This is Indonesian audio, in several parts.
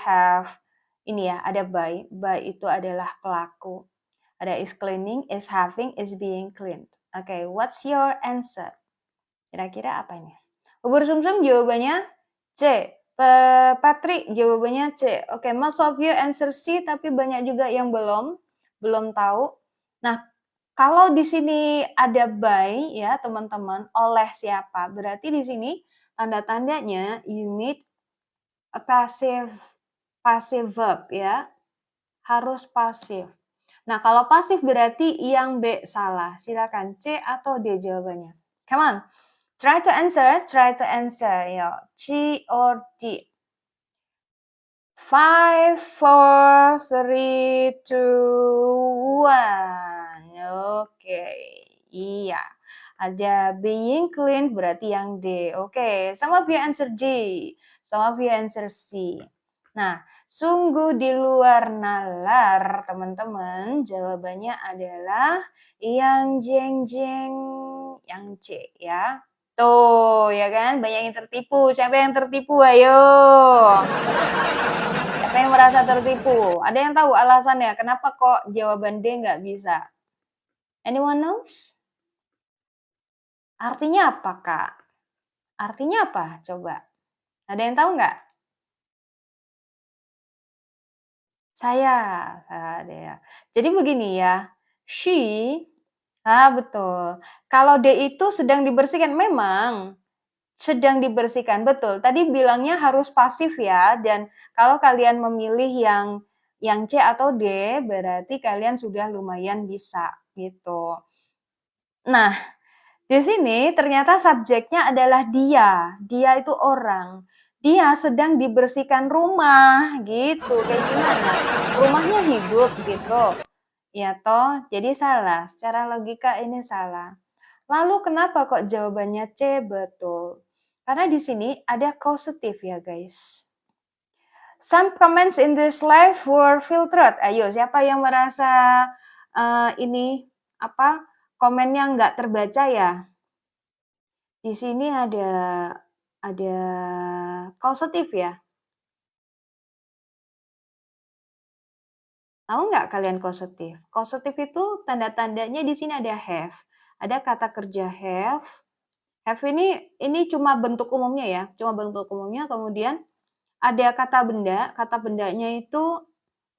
have ini ya, ada by. By itu adalah pelaku. Ada is cleaning, is having, is being cleaned. Oke, what's your answer? Kira-kira apa ini? Bubur sumsum jawabannya C. Patri jawabannya C. Oke, most of you answer C, tapi banyak juga yang belum tahu. Nah, kalau di sini ada by ya teman-teman, oleh siapa? Berarti di sini tanda-tandanya you need a passive verb ya. Harus pasif. Nah, kalau pasif berarti yang B salah. Silakan C atau D jawabannya. Come on. Try to answer. Yo, C or D. 5, 4, 3, 2, 1. Oke. Iya. Ada being clean berarti yang D. Oke. Some of you answer D. Some of you answer C. Nah, sungguh di luar nalar, teman-teman. Jawabannya adalah yang jeng-jeng, yang C ya. Tuh, ya kan? Banyak yang tertipu. Siapa yang tertipu? Ayo. Siapa yang merasa tertipu? Ada yang tahu alasannya? Kenapa kok jawaban D nggak bisa? Anyone knows? Artinya apa, Kak? Artinya apa? Coba. Ada yang tahu nggak? Saya ya. Jadi begini ya, she, betul. Kalau D itu sedang dibersihkan, memang sedang dibersihkan, betul. Tadi bilangnya harus pasif ya, dan kalau kalian memilih yang C atau D, berarti kalian sudah lumayan bisa gitu. Nah, di sini ternyata subjeknya adalah dia. Dia itu orang. Dia sedang dibersihkan rumah gitu. Kayak gimana? Rumahnya hidup gitu. Ya toh, jadi salah. Secara logika ini salah. Lalu kenapa kok jawabannya C betul? Karena di sini ada causative ya guys. Some comments in this live were filtered. Ayo, siapa yang merasa ini apa komennya nggak terbaca ya? Di sini ada causative ya. Tahu nggak kalian causative? Causative itu tanda-tandanya di sini ada have. Ada kata kerja have. Have ini cuma bentuk umumnya ya, cuma bentuk umumnya. Kemudian ada kata benda. Kata bendanya itu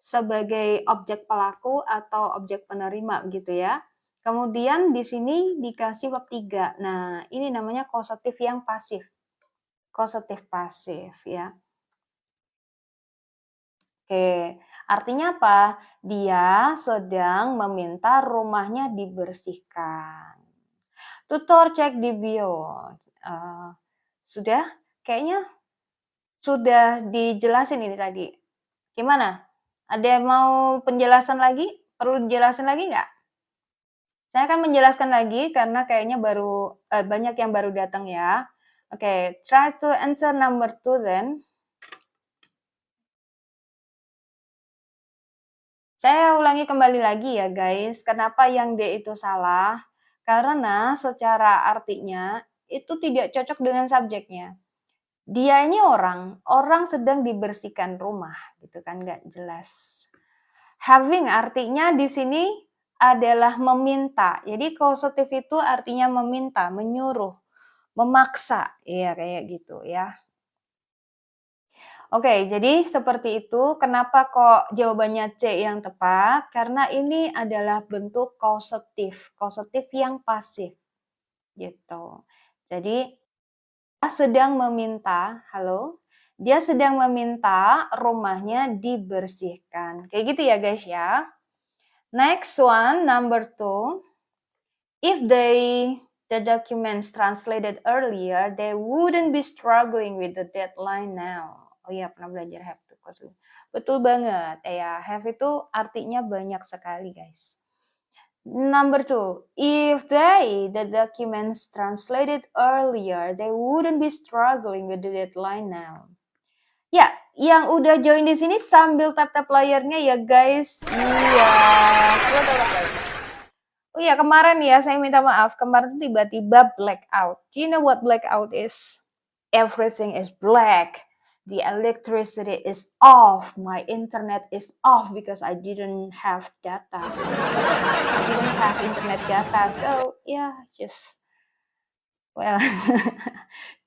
sebagai objek pelaku atau objek penerima gitu ya. Kemudian di sini dikasih verb 3. Nah, ini namanya causative yang pasif. Causative pasif ya. Oke, artinya apa? Dia sedang meminta rumahnya dibersihkan. Tutor cek di bio. Sudah? Kayaknya sudah dijelasin ini tadi. Gimana? Ada yang mau penjelasan lagi? Perlu dijelasin lagi nggak? Saya akan menjelaskan lagi karena kayaknya banyak yang baru datang ya. Oke, try to answer number 2 then. Saya ulangi kembali lagi ya guys, kenapa yang D itu salah? Karena secara artinya itu tidak cocok dengan subjeknya. Dia ini orang sedang dibersihkan rumah, gitu kan, nggak jelas. Having artinya di sini adalah meminta. Jadi causative itu artinya meminta, menyuruh, memaksa, ya kayak gitu ya. Oke, jadi seperti itu. Kenapa kok jawabannya C yang tepat? Karena ini adalah bentuk causative, causative yang pasif, gitu. Jadi dia sedang meminta, dia sedang meminta rumahnya dibersihkan. Kayak gitu ya guys ya. Next one, number 2. If the documents translated earlier, they wouldn't be struggling with the deadline now. Oh iya, pernah belajar have to. Betul banget. Ya, have itu artinya banyak sekali, guys. Number 2, if the documents translated earlier, they wouldn't be struggling with the deadline now. Ya, yang udah join di sini sambil tap-tap layarnya ya, guys. Iya, coba tap layar. Oh iya, kemarin ya, saya minta maaf. Kemarin tiba-tiba blackout. Do you know what blackout is? Everything is black. the electricity is off, my internet is off because I didn't have data. I didn't have internet data, so yeah, just well,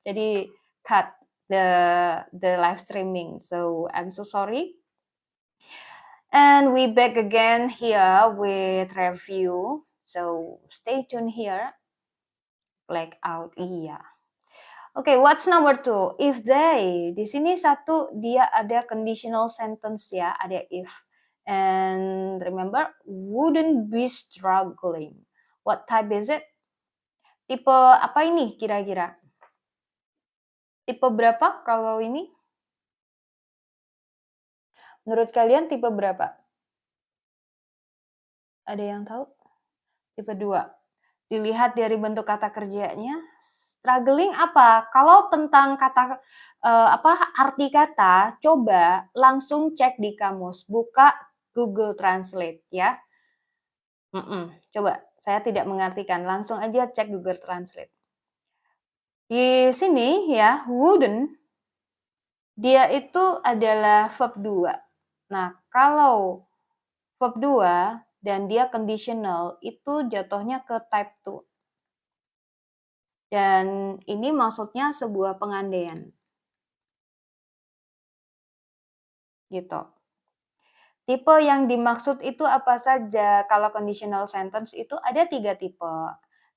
jadi cut the live streaming. So I'm so sorry. And we back again here with review. So stay tuned here. Blackout, iya. Oke, what's number 2? If they. Di sini satu dia ada conditional sentence ya, ada if. And remember, wouldn't be struggling. What type is it? Tipe apa ini kira-kira? Tipe berapa kalau ini? Menurut kalian tipe berapa? Ada yang tahu? Tipe 2. Dilihat dari bentuk kata kerjanya. Struggling apa? Kalau tentang kata arti kata, coba langsung cek di kamus, buka Google Translate ya. Coba, saya tidak mengartikan, langsung aja cek Google Translate. Di sini ya, wouldn't, dia itu adalah verb 2. Nah, kalau verb 2 dan dia conditional, itu jatuhnya ke type 2. Dan ini maksudnya sebuah pengandaian. Gitu. Tipe yang dimaksud itu apa saja? Kalau conditional sentence itu ada 3 tipe.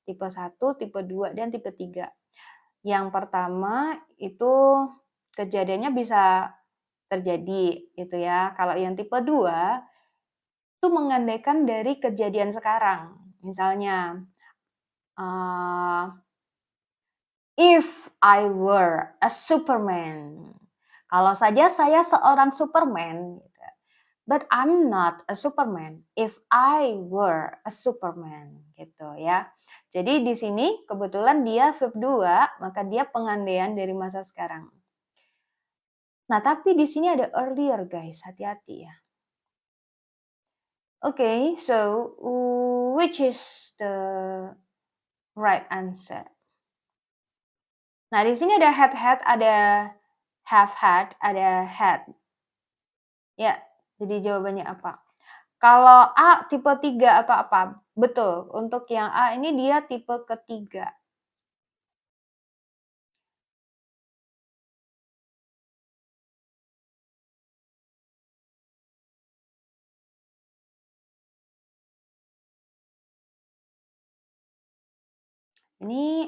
Tipe 1, tipe 2, dan tipe 3. Yang pertama itu kejadiannya bisa terjadi gitu ya. Kalau yang tipe 2 itu mengandaikan dari kejadian sekarang. Misalnya, if I were a Superman. Kalau saja saya seorang Superman, gitu. But I'm not a Superman. If I were a Superman, gitu ya. Jadi di sini kebetulan dia verb 2, maka dia pengandaian dari masa sekarang. Nah, tapi di sini ada earlier, guys. Hati-hati ya. Okay, so which is the right answer? Nah, di sini ada had, ada have had, ada had. Ya, jadi jawabannya apa? Kalau A tipe 3 atau apa? Betul, untuk yang A ini dia tipe ketiga. Ini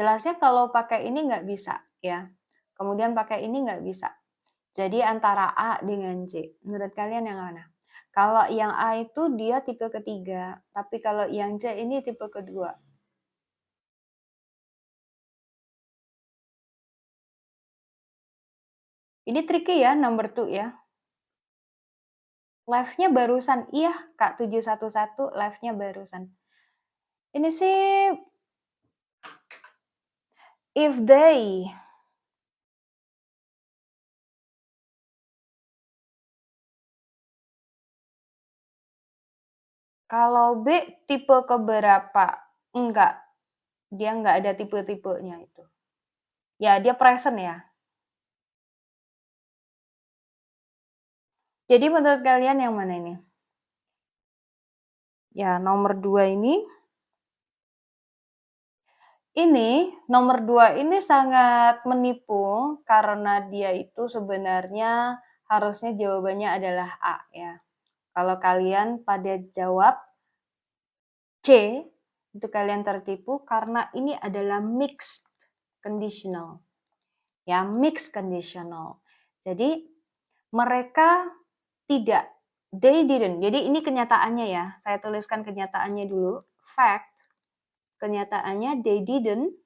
jelasnya kalau pakai ini nggak bisa ya. Kemudian pakai ini nggak bisa. Jadi antara A dengan C. Menurut kalian yang mana? Kalau yang A itu dia tipe ketiga, tapi kalau yang C ini tipe kedua. Ini tricky ya, number 2 ya. Live-nya barusan. Iya, Kak 711 live-nya barusan. Ini sih if they. Kalau B tipe keberapa? Enggak. Dia enggak ada tipe-tipenya itu. Ya, dia present ya. Jadi menurut kalian yang mana ini? Ya, nomor 2 ini. Ini, nomor 2 ini sangat menipu karena dia itu sebenarnya harusnya jawabannya adalah A ya. Kalau kalian pada jawab C, itu kalian tertipu karena ini adalah mixed conditional. Ya, mixed conditional. Jadi mereka tidak, they didn't. Jadi ini kenyataannya ya. Saya tuliskan kenyataannya dulu. Fact, kenyataannya they didn't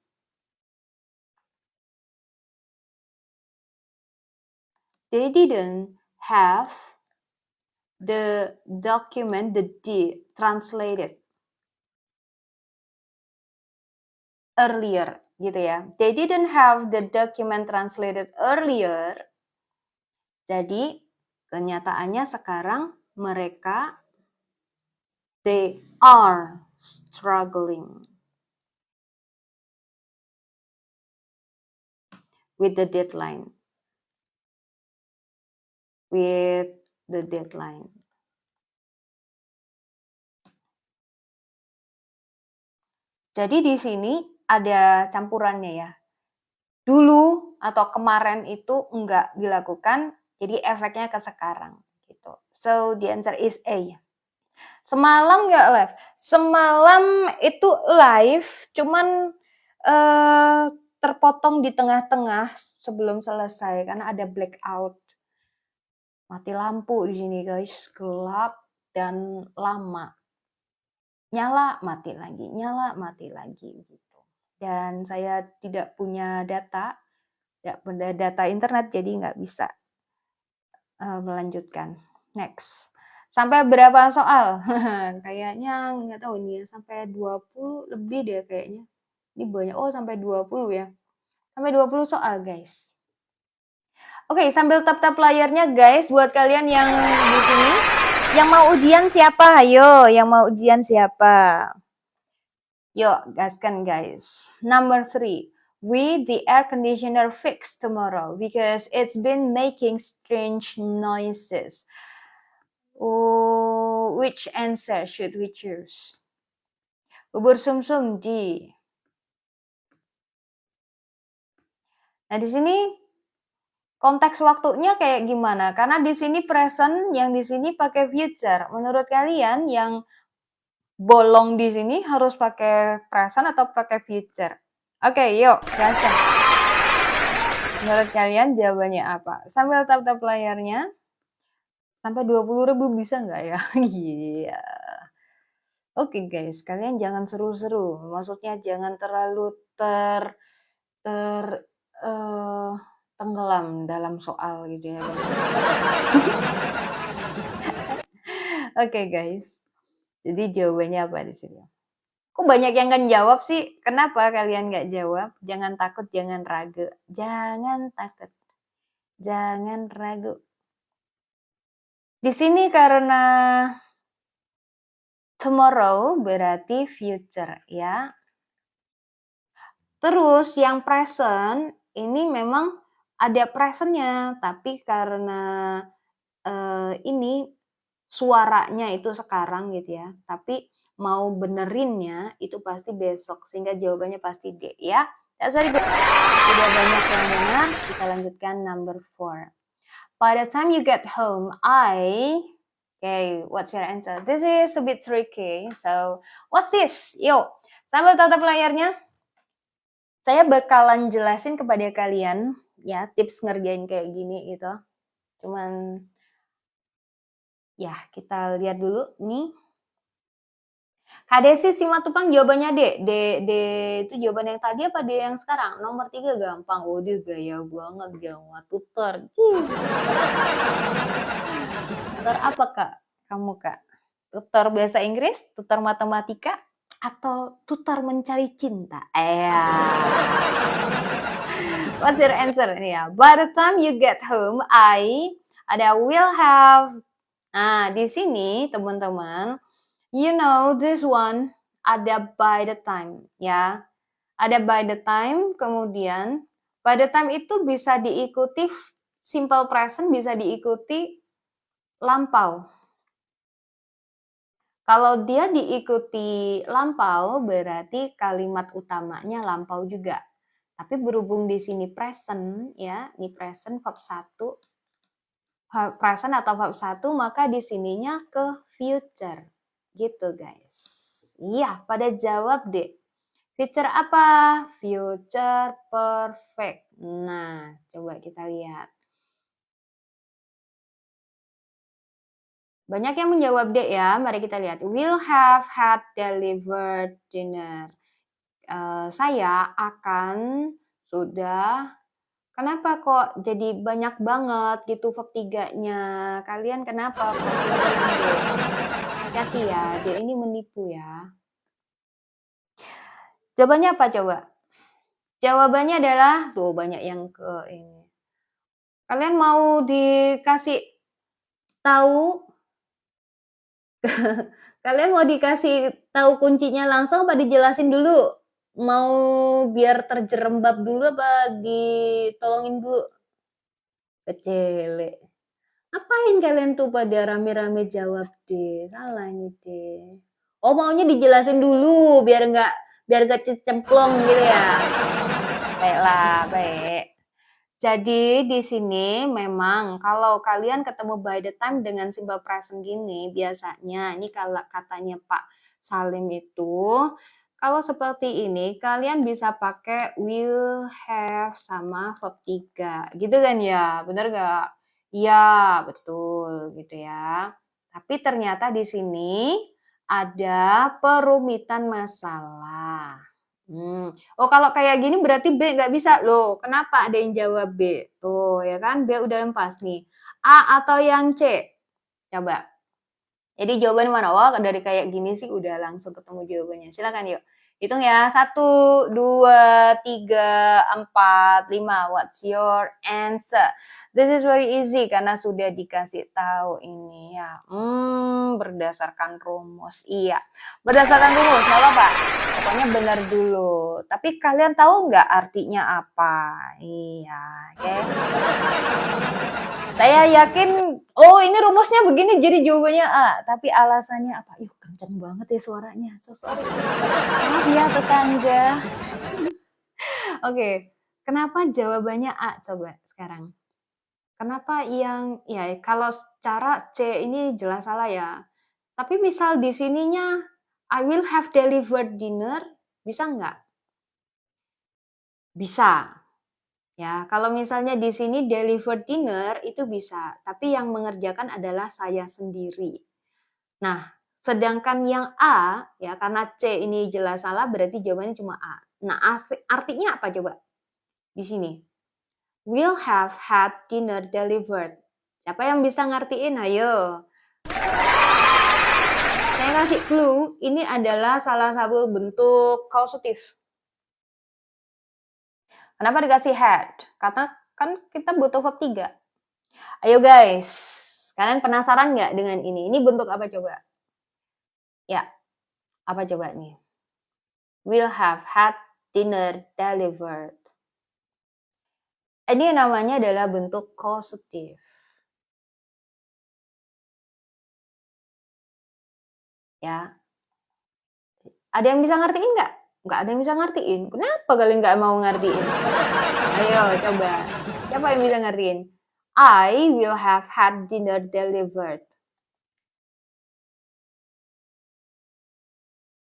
have the document, the D, translated earlier, gitu ya. They didn't have the document translated earlier. Jadi, kenyataannya sekarang mereka, they are struggling. with the deadline. With the deadline. Jadi di sini ada campurannya ya. Dulu atau kemarin itu enggak dilakukan, jadi efeknya ke sekarang gitu. So the answer is A. Semalam nggak live? Semalam itu live, cuman terpotong di tengah-tengah sebelum selesai karena ada blackout. Mati lampu di sini guys, gelap dan lama. Nyala, mati lagi, nyala, mati lagi gitu. Dan saya tidak punya data internet, jadi nggak bisa melanjutkan. Next. Sampai berapa soal? Kayaknya nggak tahu ini ya, sampai 20 lebih deh kayaknya. Ini banyak, oh sampai 20 ya. Sampai 20 soal guys. Oke, sambil tap-tap layarnya guys, buat kalian yang di sini. Yang mau ujian siapa? Ayo, yang mau ujian siapa? Yuk, gaskan guys. Number 3. With the air conditioner fixed tomorrow because it's been making strange noises. Which answer should we choose? Bubur sumsum D. Nah, di sini konteks waktunya kayak gimana? Karena di sini present, yang di sini pakai future. Menurut kalian yang bolong di sini harus pakai present atau pakai future? Oke, yuk, gaskan. Menurut kalian jawabannya apa? Sambil tap-tap layarnya. Sampai 20.000 bisa nggak ya? Iya. Oke guys, kalian jangan seru-seru. Maksudnya jangan terlalu tenggelam dalam soal gitu ya. Oke guys. Jadi jawabannya apa di sini? Kok banyak yang kan jawab sih? Kenapa kalian nggak jawab? Jangan takut, jangan ragu. Jangan takut. Jangan ragu. Di sini karena tomorrow berarti future ya. Terus yang present ini memang ada presentnya, tapi karena ini suaranya itu sekarang gitu ya, tapi mau benerinnya itu pasti besok, sehingga jawabannya pasti D ya. That's very good. Sudah banyak yang benar, kita lanjutkan number 4. By the time you get home, Okay, what's your answer? This is a bit tricky, so what's this? Yuk, sambil tatap layarnya. Saya bakalan jelasin kepada kalian ya tips ngerjain kayak gini gitu. Cuman ya kita lihat dulu nih. Kak Desi Simatupang jawabannya D. D itu jawaban yang tadi apa D yang sekarang? Nomor 3 gampang. Oh dia gaya banget Jawa tutor. Tutor apa Kak? Kamu Kak? Tutor bahasa Inggris? Tutor matematika? Atau tutor mencari cinta? What's your answer? Ya, by the time you get home, ada will have. Nah, di sini teman-teman, you know this one ada by the time ya. Ada by the time, kemudian by the time itu bisa diikuti simple present, bisa diikuti lampau. Kalau dia diikuti lampau, berarti kalimat utamanya lampau juga. Tapi berhubung di sini present, ya, ini present verb 1, present atau verb 1, maka di sininya ke future. Gitu, guys. Iya, pada jawab D. Future apa? Future perfect. Nah, coba kita lihat. Banyak yang menjawab D ya, mari kita lihat. Will have had delivered dinner. Saya akan sudah. Kenapa kok jadi banyak banget gitu verb 3-nya? Kalian kenapa kok hati-hati ya, dia ini menipu ya. Jawabannya apa coba? Jawabannya adalah, tuh banyak yang ke ini. Kalian mau dikasih tahu kalian mau dikasih tahu kuncinya langsung apa dijelasin dulu? Mau biar terjerembab dulu apa ditolongin dulu? Kecele. Ngapain kalian tuh pada rame-rame jawab deh? Salah ini deh. Oh maunya dijelasin dulu biar nggak cemplong gitu ya. Baiklah, baik. Jadi di sini memang kalau kalian ketemu by the time dengan simple present gini, biasanya ini kalau katanya Pak Salim itu, kalau seperti ini kalian bisa pakai will, have, sama verb 3. Gitu kan ya, bener gak? Iya, betul gitu ya. Tapi ternyata di sini ada perumitan masalah. Oh kalau kayak gini berarti B nggak bisa loh. Kenapa ada yang jawab B? Tuh ya kan B udah pas nih. A atau yang C? Coba. Jadi jawabannya mana? Wah dari kayak gini sih udah langsung ketemu jawabannya. Silakan yuk. Hitung ya. 1, 2, 3, 4, 5. What's your answer? This is very easy karena sudah dikasih tahu ini ya. Berdasarkan rumus. Iya. Berdasarkan rumus, nggak apa-apa. Pokoknya benar dulu. Tapi kalian tahu nggak artinya apa? Iya, oke. Okay? Saya yakin, oh ini rumusnya begini jadi jawabannya A. Tapi alasannya apa? Ih, kenceng banget ya suaranya. So sorry. Maaf ya tetangga. Oke, kenapa jawabannya A coba sekarang? Kenapa yang, ya kalau secara C ini jelas salah ya. Tapi misal di sininya, I will have delivered dinner, bisa nggak? Bisa. Ya, kalau misalnya di sini deliver dinner itu bisa, tapi yang mengerjakan adalah saya sendiri. Nah, sedangkan yang A, ya karena C ini jelas salah, berarti jawabannya cuma A. Nah, artinya apa coba? Di sini. Will have had dinner delivered. Siapa yang bisa ngertiin? Ayo. Saya kasih clue, ini adalah salah satu bentuk kausatif. Kenapa dikasih had? Karena kan kita butuh verb 3. Ayo guys, kalian penasaran nggak dengan ini? Ini bentuk apa coba? Ya, apa coba nih? Will have had dinner delivered. Ini namanya adalah bentuk kausatif. Ya, ada yang bisa ngertiin nggak? Nggak ada yang bisa ngertiin. Kenapa kalian nggak mau ngertiin? Ayo coba. Siapa yang bisa ngertiin? I will have had dinner delivered.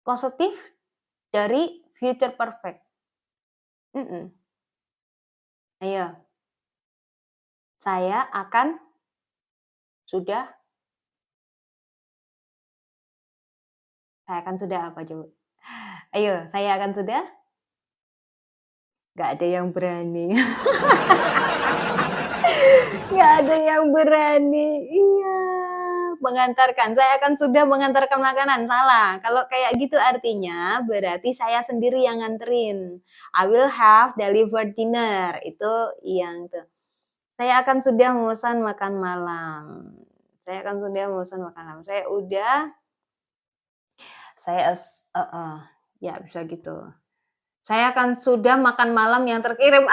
Kausatif dari future perfect. Ayo. Saya akan sudah. Saya akan sudah apa coba? Ayo, saya akan sudah. Gak ada yang berani. Gak ada yang berani. Iya. Mengantarkan. Saya akan sudah mengantarkan makanan. Salah. Kalau kayak gitu artinya berarti saya sendiri yang nganterin. I will have delivered dinner. Itu yang tuh. Saya akan sudah memesan makan malam. Saya akan sudah memesan makan malam. Ya bisa gitu. Saya akan sudah makan malam yang terkirim.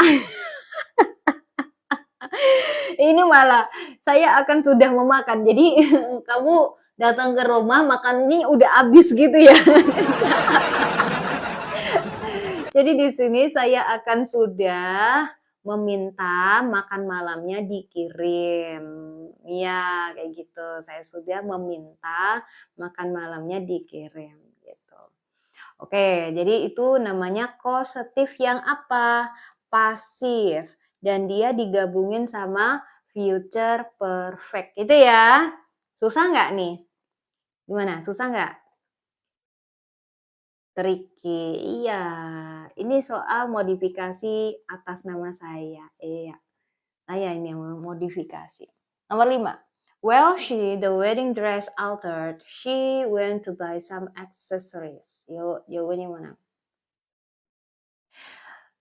Ini malah saya akan sudah memakan. Jadi kamu datang ke rumah makan ini udah habis gitu ya. Jadi di sini saya akan sudah meminta makan malamnya dikirim. Iya, kayak gitu. Saya sudah meminta makan malamnya dikirim gitu. Oke, jadi itu namanya kausatif yang apa? Pasif. Dan dia digabungin sama future perfect. Itu ya. Susah nggak nih? Gimana? Susah nggak? Tricky. Iya. Ini soal modifikasi atas nama saya. Iya. Saya ini yang modifikasi. Nomor 5. Well, the wedding dress altered. She went to buy some accessories. Yuk, jawabannya mana?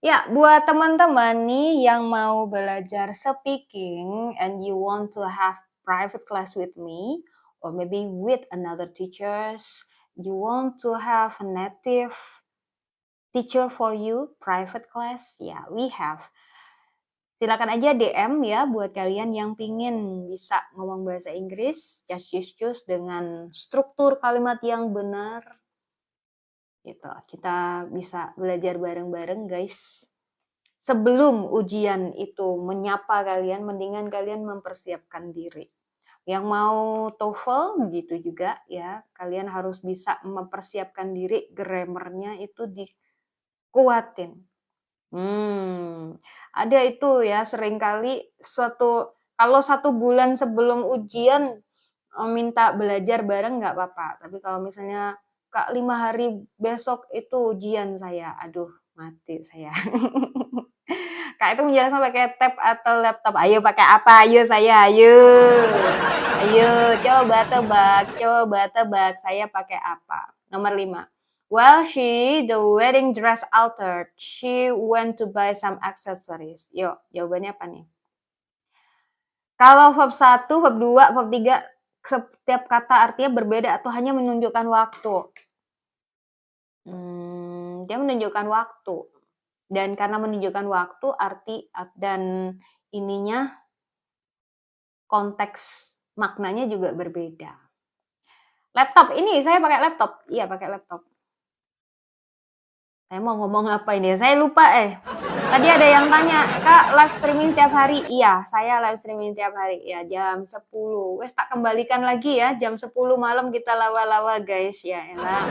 Ya, buat teman-teman nih yang mau belajar speaking and you want to have private class with me or maybe with another teachers, you want to have a native teacher for you, private class, ya we have. Silakan aja DM ya buat kalian yang pingin bisa ngomong bahasa Inggris, just dengan struktur kalimat yang benar. Gitu. Kita bisa belajar bareng-bareng guys. Sebelum ujian itu menyapa kalian, mendingan kalian mempersiapkan diri. Yang mau TOEFL begitu juga ya, kalian harus bisa mempersiapkan diri, grammarnya itu dikuatin. Ada itu ya seringkali kalau 1 bulan sebelum ujian minta belajar bareng nggak apa-apa. Tapi kalau misalnya Kak 5 hari besok itu ujian saya, aduh mati saya. Kak itu menjelaskan pakai tab atau laptop. Ayo pakai apa? Ayo saya, ayo. Ayo coba tebak saya pakai apa. Nomor 5. While the wedding dress altered, she went to buy some accessories. Yuk, jawabannya apa nih? Kalau verb 1, verb 2, verb 3, setiap kata artinya berbeda atau hanya menunjukkan waktu. Dia menunjukkan waktu. Dan karena menunjukkan waktu, arti dan ininya, konteks maknanya juga berbeda. Laptop, ini saya pakai laptop. Iya, pakai laptop. Saya mau ngomong apa ini? Saya lupa Tadi ada yang tanya, Kak live streaming tiap hari? Iya, saya live streaming tiap hari. Ya, jam 10. Wes tak kembalikan lagi ya, jam 10 malam kita lawa-lawa guys. Ya elah.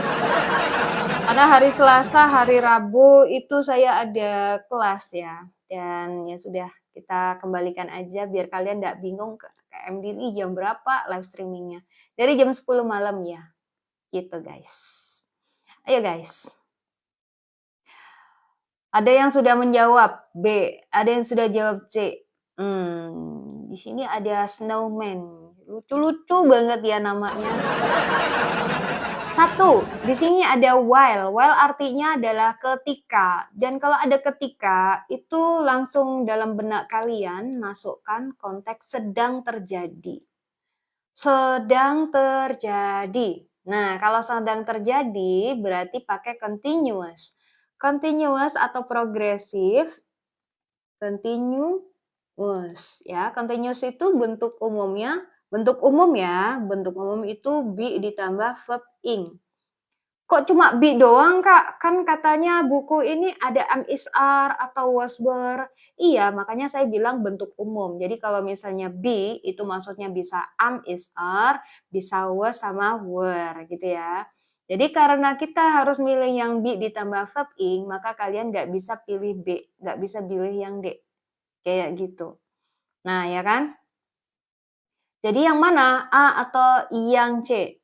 Karena hari Selasa, hari Rabu itu saya ada kelas ya. Dan ya sudah, kita kembalikan aja biar kalian nggak bingung ke MDI jam berapa live streamingnya. Dari jam 10 malam ya. Gitu guys. Ayo guys. Ada yang sudah menjawab B, ada yang sudah jawab C. Di sini ada snowman. Lucu-lucu banget ya namanya. 1, di sini ada while. While artinya adalah ketika. Dan kalau ada ketika, itu langsung dalam benak kalian masukkan konteks sedang terjadi. Sedang terjadi. Nah, kalau sedang terjadi berarti pakai continuous. Continuous atau progresif, continuous ya. Continuous itu bentuk umum itu be ditambah verb ing. Kok cuma be doang Kak? Kan katanya buku ini ada am is are atau was were. Iya, makanya saya bilang bentuk umum. Jadi kalau misalnya be itu maksudnya bisa am is are, bisa was sama were gitu ya. Jadi karena kita harus milih yang be ditambah verb ing, maka kalian nggak bisa pilih B, nggak bisa pilih yang D. Kayak gitu. Nah, ya kan? Jadi yang mana? A atau yang C?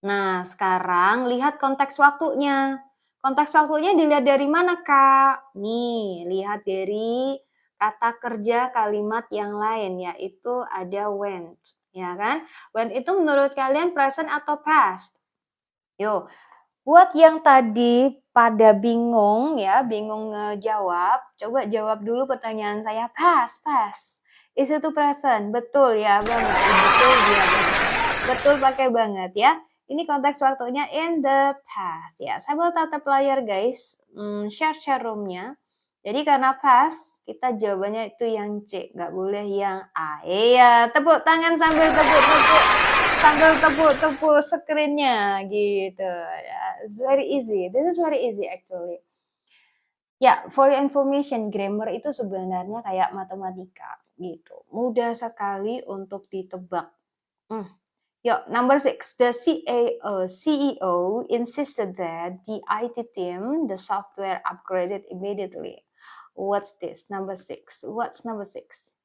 Nah, sekarang lihat konteks waktunya. Konteks waktunya dilihat dari mana, Kak? Nih, lihat dari kata kerja kalimat yang lain, yaitu ada went. Ya kan? Went itu menurut kalian present atau past? Yuk, buat yang tadi pada bingung bingung ngejawab, coba jawab dulu pertanyaan saya, past. Is itu present? Betul ya banget. Betul dia. Betul pakai banget ya. Ini konteks waktunya in the past ya. Saya mau tatap layar guys, share roomnya. Jadi karena past, kita jawabannya itu yang C, nggak boleh yang A. Iya, tepuk tangan sambil tepuk screen-nya gitu ya. It's very easy. This is very easy actually. Ya, for your information, grammar itu sebenarnya kayak matematika gitu. Mudah sekali untuk ditebak. Number 6. The CEO insisted that the IT team, the software upgraded immediately. What's this? Number 6. What's number 6?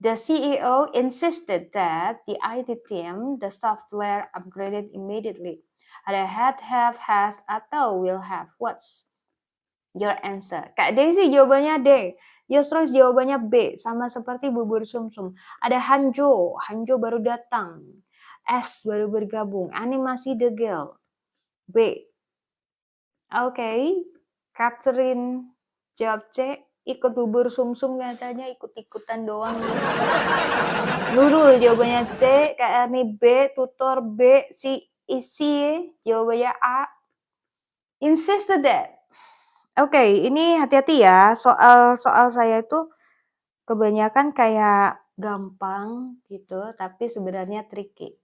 The CEO insisted that the IT team, the software upgraded immediately. Ada had, have, has, atau will have. What's your answer? Kak Daisy jawabannya D. Yusrus jawabannya B. Sama seperti bubur sumsum. Ada Hanjo baru datang. S baru bergabung. Animasi The Girl. B. Oke. Catherine jawab C. Ikut bubur sumsum katanya, ikut-ikutan doang. Nurul jawabannya C. Kak Erni B. Tutor B. Si Isi jawabannya A. Insisted that. Oke, ini hati-hati ya. Soal saya itu kebanyakan kayak gampang gitu, tapi sebenarnya tricky.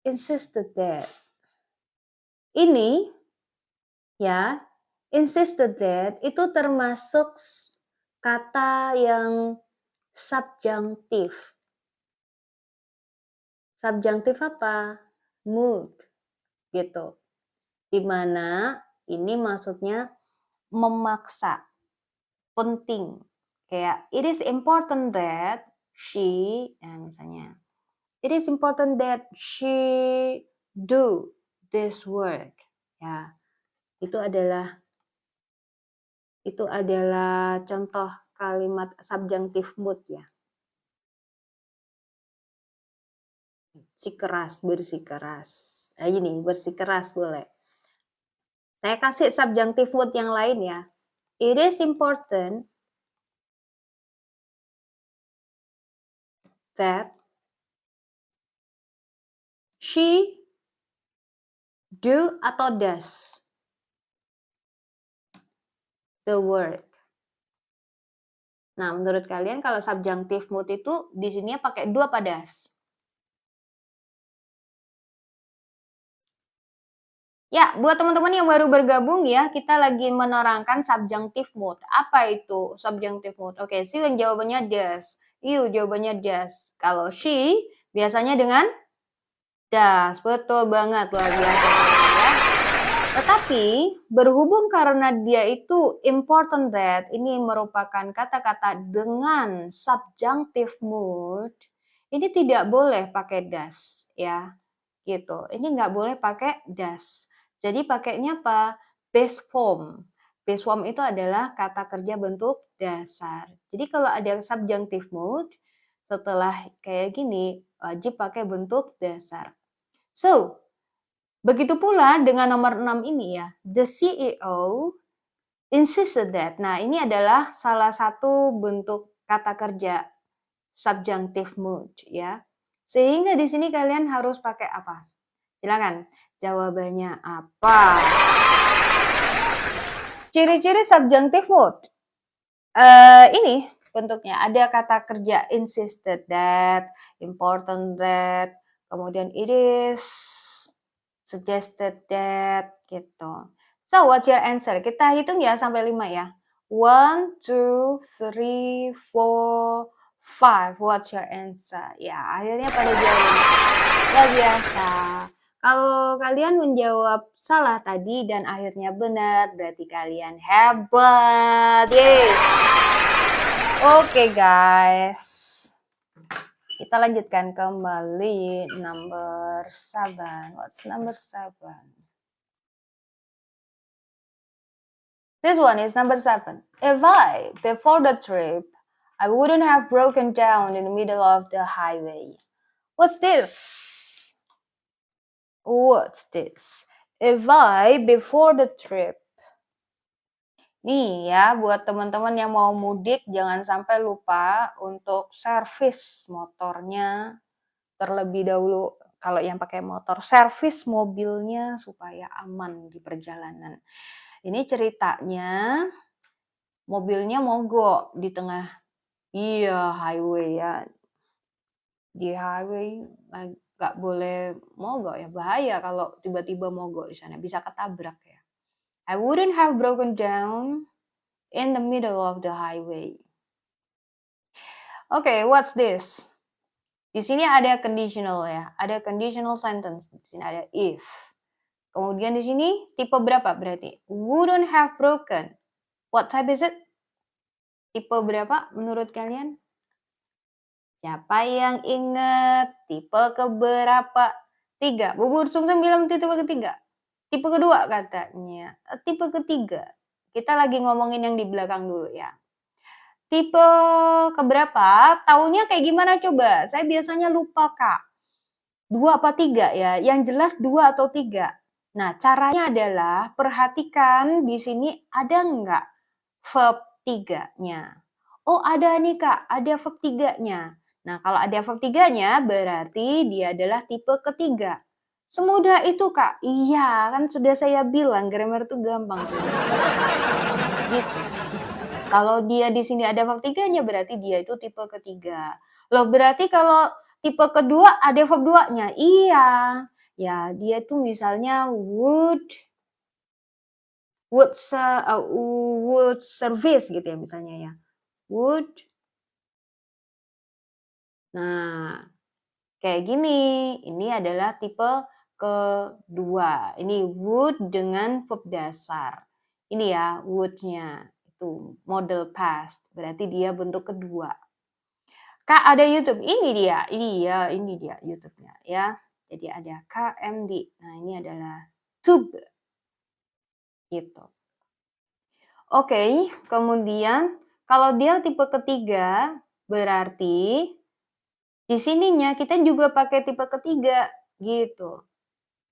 Insisted that. Ini ya, insisted that itu termasuk kata yang subjunctive. Subjunctive apa? Mood gitu. Dimana ini maksudnya memaksa, penting. Kayak it is important that she, misalnya, it is important that she do this work. Ya, itu adalah contoh kalimat subjunctive mood ya. Bersikeras. Gini, bersikeras boleh. Saya kasih subjunctive mood yang lain ya. It is important that she do atau does the work. Nah, menurut kalian kalau subjunctive mood itu di sini pakai do apa does? Ya, buat teman-teman yang baru bergabung ya, kita lagi menerangkan subjunctive mood. Apa itu subjunctive mood? Oke, sih jawabannya does. Jawabannya does. Kalau she biasanya dengan does. Betul banget, luar biasa ya. Tetapi berhubung karena dia itu important that, ini merupakan kata-kata dengan subjunctive mood, ini tidak boleh pakai does ya, gitu. Ini nggak boleh pakai does. Jadi pakainya apa? Base form. Base form itu adalah kata kerja bentuk dasar. Jadi kalau ada subjunctive mood, setelah kayak gini, wajib pakai bentuk dasar. So, begitu pula dengan nomor 6 ini ya. The CEO insisted that. Nah, ini adalah salah satu bentuk kata kerja subjunctive mood ya. Sehingga di sini kalian harus pakai apa? Silakan. Jawabannya apa? Ciri-ciri subjunctive mood. Ini bentuknya ada kata kerja insisted that, important that, kemudian it is suggested that gitu. So, what's your answer? Kita hitung ya sampai 5 ya. 1, 2, 3, 4, 5. What's your answer? Ya, akhirnya pada jawab. Luar biasa. Kalau kalian menjawab salah tadi dan akhirnya benar, berarti kalian hebat. Yeay. Oke, guys. Kita lanjutkan kembali number 7. What's number 7? This one is number 7. If I, before the trip, I wouldn't have broken down in the middle of the highway. What's this? What's this? If I, before the trip. Nih ya, buat teman-teman yang mau mudik, jangan sampai lupa untuk servis motornya terlebih dahulu. Kalau yang pakai motor, servis mobilnya supaya aman di perjalanan. Ini ceritanya mobilnya mogok di tengah highway ya. Di highway nggak boleh mogok ya, bahaya kalau tiba-tiba mogok di sana, bisa ketabrak ya. I wouldn't have broken down in the middle of the highway. Okay, what's this? Di sini ada conditional ya, ada conditional sentence. Di sini ada if. Kemudian di sini tipe berapa berarti? Wouldn't have broken. What type is it? Tipe berapa menurut kalian? Siapa yang ingat tipe keberapa? 3. Bubur sumsum bilang tipe ketiga. Tipe kedua katanya. Tipe ketiga. Kita lagi ngomongin yang di belakang dulu ya. Tipe keberapa? Taunya kayak gimana coba? Saya biasanya lupa, Kak. 2 apa 3 ya? Yang jelas 2 atau 3. Nah, caranya adalah perhatikan di sini ada nggak verb 3-nya. Oh, ada nih, Kak. Ada verb 3-nya. Nah, kalau ada verb 3-nya berarti dia adalah tipe ketiga. Semudah itu, Kak. Iya, kan sudah saya bilang grammar itu gampang tuh. Gitu. Kalau dia di sini ada verb tiganya berarti dia itu tipe ketiga. Loh, berarti kalau tipe kedua ada verb duanya? Iya. Ya, dia tuh misalnya would would service gitu ya misalnya ya. Would. Nah, kayak gini. Ini adalah tipe kedua. Ini would dengan verb dasar. Ini ya would-nya. Itu model past. Berarti dia bentuk kedua. Kak, ada YouTube. Ini dia YouTube-nya ya. Jadi ada KMD. Nah, ini adalah tube gitu. Oke, kemudian kalau dia tipe ketiga berarti di sininya kita juga pakai tipe ketiga gitu.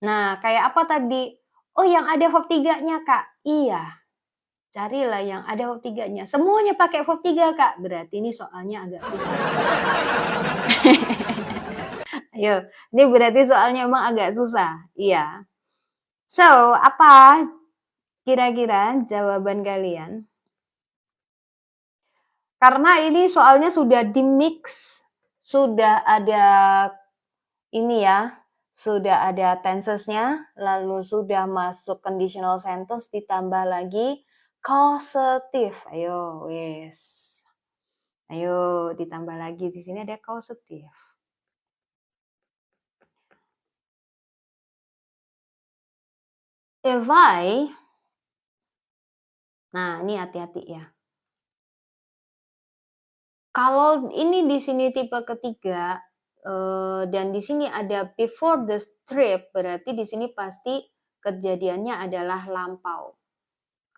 Nah, kayak apa tadi? Oh, yang ada verb tiganya, Kak. Iya. Carilah yang ada verb tiganya. Semuanya pakai verb tiga, Kak. Berarti ini soalnya agak susah. Ayo, ini berarti soalnya emang agak susah. Iya. So, apa kira-kira jawaban kalian? Karena ini soalnya sudah di-mix, sudah ada ini ya, sudah ada tensesnya, lalu sudah masuk conditional sentence, ditambah lagi causative. Ayo, wes. Ayo, ditambah lagi. Di sini ada causative. If I, nah ini hati-hati ya. Kalau ini di sini tipe ketiga, dan di sini ada before the trip, berarti di sini pasti kejadiannya adalah lampau.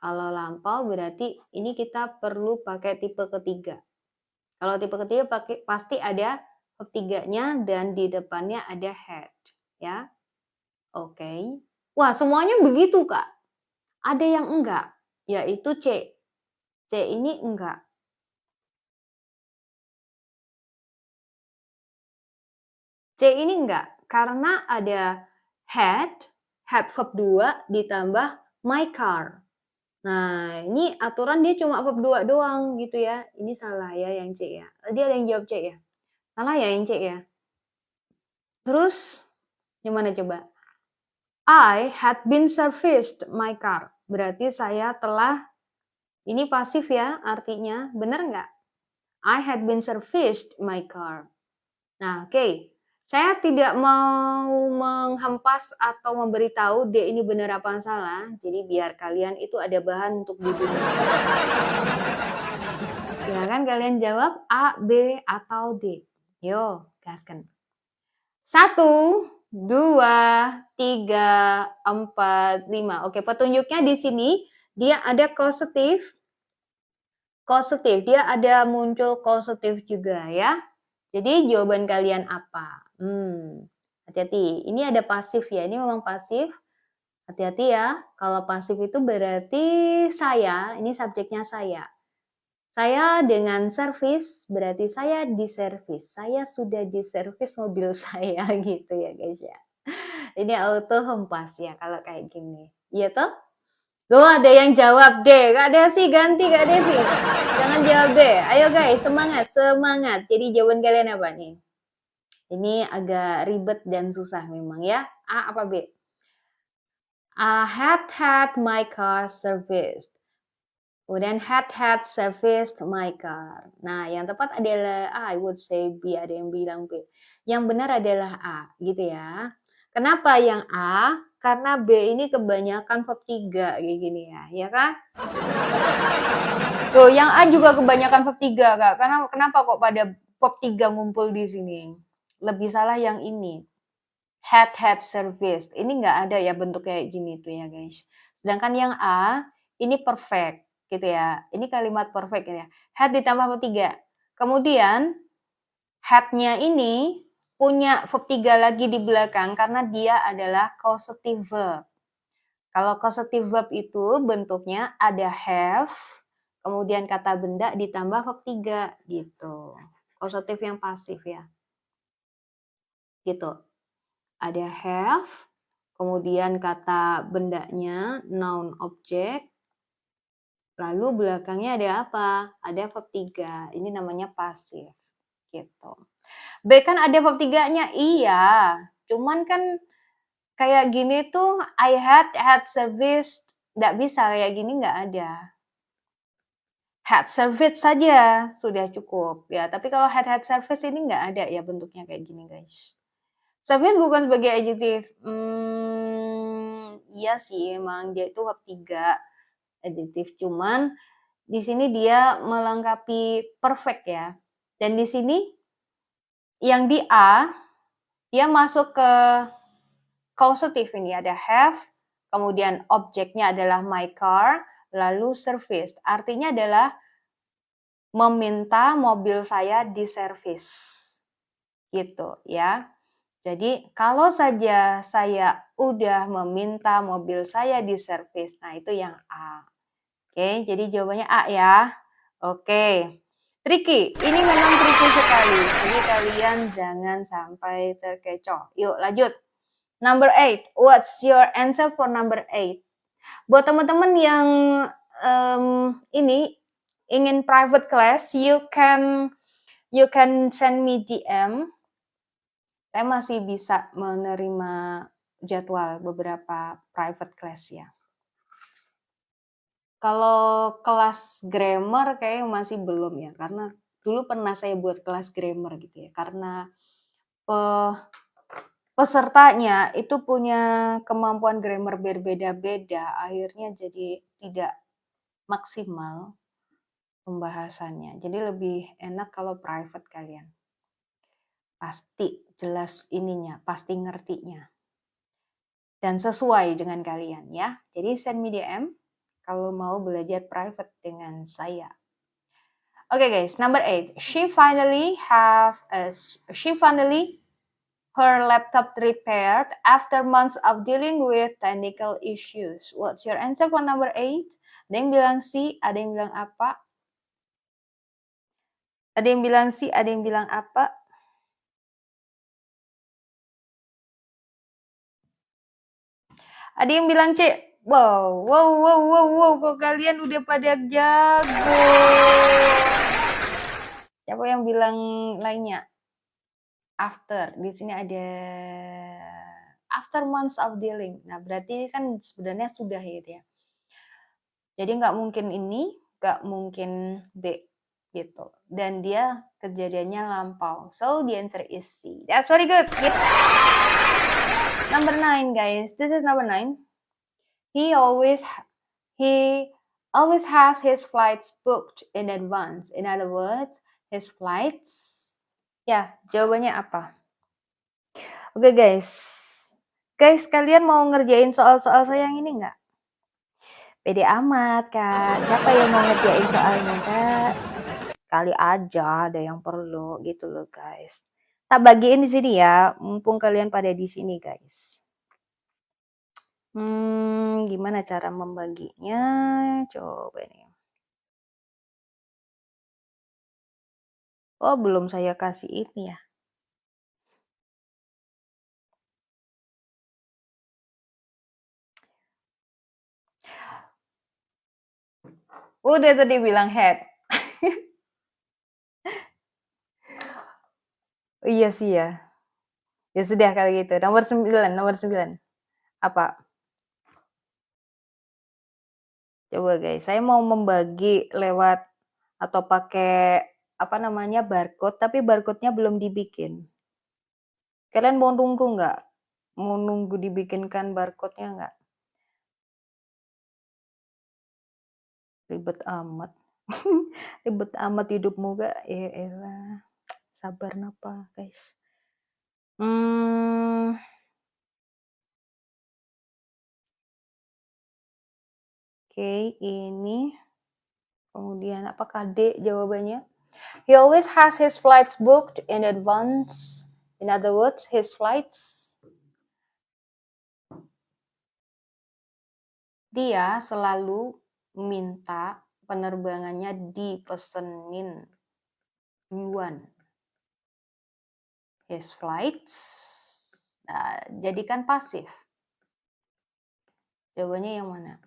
Kalau lampau berarti ini kita perlu pakai tipe ketiga. Kalau tipe ketiga pasti ada verb tiganya dan di depannya ada had, ya. Oke. Wah, semuanya begitu, Kak. Ada yang enggak, yaitu C. C ini enggak. C ini enggak, karena ada had verb 2 ditambah my car. Nah, ini aturan dia cuma verb 2 doang gitu ya. Ini salah ya yang C ya. Tadi ada yang jawab C ya? Salah ya yang C ya? Terus, gimana coba? I had been serviced my car. Berarti saya telah, ini pasif ya artinya, benar nggak? I had been serviced my car. Nah, oke. Saya tidak mau menghempas atau memberitahu D ini benar apa salah. Jadi biar kalian itu ada bahan untuk dibina. Silakan kalian jawab A, B, atau D. Yo, gaskan. 1, 2, 3, 4, 5. Oke, petunjuknya di sini dia ada causative. Causative, dia ada muncul causative juga ya. Jadi jawaban kalian apa? Hati-hati. Ini ada pasif ya. Ini memang pasif. Hati-hati ya. Kalau pasif itu berarti saya. Ini subjeknya saya. Saya dengan servis berarti saya diservis. Saya sudah diservis mobil saya gitu ya guys ya. Ini auto hempas ya kalau kayak gini. Iya toh? Loh, ada yang jawab deh. Kak Desi, ganti Kak Desi. Jangan jawab deh. Ayo guys, semangat, semangat. Jadi jawaban kalian apa nih? Ini agak ribet dan susah memang ya. A apa B? I had my car serviced. Kemudian had serviced my car. Nah, yang tepat adalah A, I would say B. Ada yang bilang B. Yang benar adalah A, gitu ya. Kenapa yang A? Karena B ini kebanyakan verb 3 kayak gini ya, ya kan? Tuh, yang A juga kebanyakan verb 3, Kak. Karena kenapa kok pada verb 3 ngumpul di sini? Lebih salah yang ini. Had serviced. Ini nggak ada ya bentuk kayak gini tuh ya, guys. Sedangkan yang A ini perfect gitu ya. Ini kalimat perfect ya. Had ditambah verb 3. Kemudian had-nya ini punya verb 3 lagi di belakang karena dia adalah causative verb. Kalau causative verb itu bentuknya ada have, kemudian kata benda ditambah verb 3 gitu. Causative yang pasif ya. Gitu. Ada have, kemudian kata bendanya, noun object, lalu belakangnya ada apa? Ada verb 3, ini namanya pasif, gitu. B kan ada verb 3-nya, iya, cuman kan kayak gini tuh, I had service, nggak bisa, kayak gini nggak ada. Had service saja sudah cukup, ya, tapi kalau had service ini nggak ada ya bentuknya kayak gini, guys. Service bukan sebagai adjective, iya sih emang dia itu verb 3, adjective, cuman di sini dia melengkapi perfect ya. Dan di sini yang di A dia masuk ke causative, ini ada have, kemudian objeknya adalah my car, lalu service. Artinya adalah meminta mobil saya diservis. Gitu ya. Jadi kalau saja saya udah meminta mobil saya diservis, nah itu yang A. Oke, jadi jawabannya A ya. Oke. Tricky, ini memang tricky sekali. Jadi kalian jangan sampai terkecoh. Yuk lanjut. Number 8. What's your answer for number 8? Buat teman-teman yang ini ingin private class, you can send me DM. Saya masih bisa menerima jadwal beberapa private class ya. Kalau kelas grammar kayaknya masih belum ya, karena dulu pernah saya buat kelas grammar gitu ya, karena pesertanya itu punya kemampuan grammar berbeda-beda, akhirnya jadi tidak maksimal pembahasannya. Jadi lebih enak kalau private kalian. Pasti jelas ininya, pasti ngertinya. Dan sesuai dengan kalian ya. Jadi send me DM kalau mau belajar private dengan saya. Okay guys, number 8. She finally her laptop repaired after months of dealing with technical issues. What's your answer for number 8? Ada yang bilang C, ada yang bilang apa? Ada yang bilang C, ada yang bilang apa? Ada yang bilang C. Wow, kok kalian udah pada jago. Siapa yang bilang lainnya? After, di sini ada after months of dealing. Nah, berarti kan sebenarnya sudah gitu ya. Jadi nggak mungkin ini, nggak mungkin B gitu. Dan dia kejadiannya lampau. So, the answer is C. That's very good. Gitu. Number 9, guys. This is number 9. He always has his flights booked in advance. In other words, his flights. Ya, jawabannya apa? Oke, guys. Guys, kalian mau ngerjain soal-soal saya yang ini nggak? Pede amat, Kak. Siapa yang mau ngerjain soalnya, Kak? Kali aja ada yang perlu gitu loh, guys. Tak bagiin di sini ya, mumpung kalian pada di sini, guys. Gimana cara membaginya? Coba nih. Oh, belum saya kasih ini ya. Udah tadi bilang head. Iya sih ya. Ya sudah kalau gitu. Nomor 9. Apa? Coba guys, saya mau membagi lewat atau pakai apa namanya barcode, tapi barcode-nya belum dibikin. Kalian mau nunggu nggak? Mau nunggu dibikinkan barcode-nya nggak? Ribet amat. Ribet amat hidupmu gak? Ya elah. Sabar napa guys. Oke, ini. Kemudian apakah D jawabannya? He always has his flights booked in advance. In other words, his flights. Dia selalu minta penerbangannya dipesenin duluan. His flights. Nah, jadikan pasif. Jawabannya yang mana?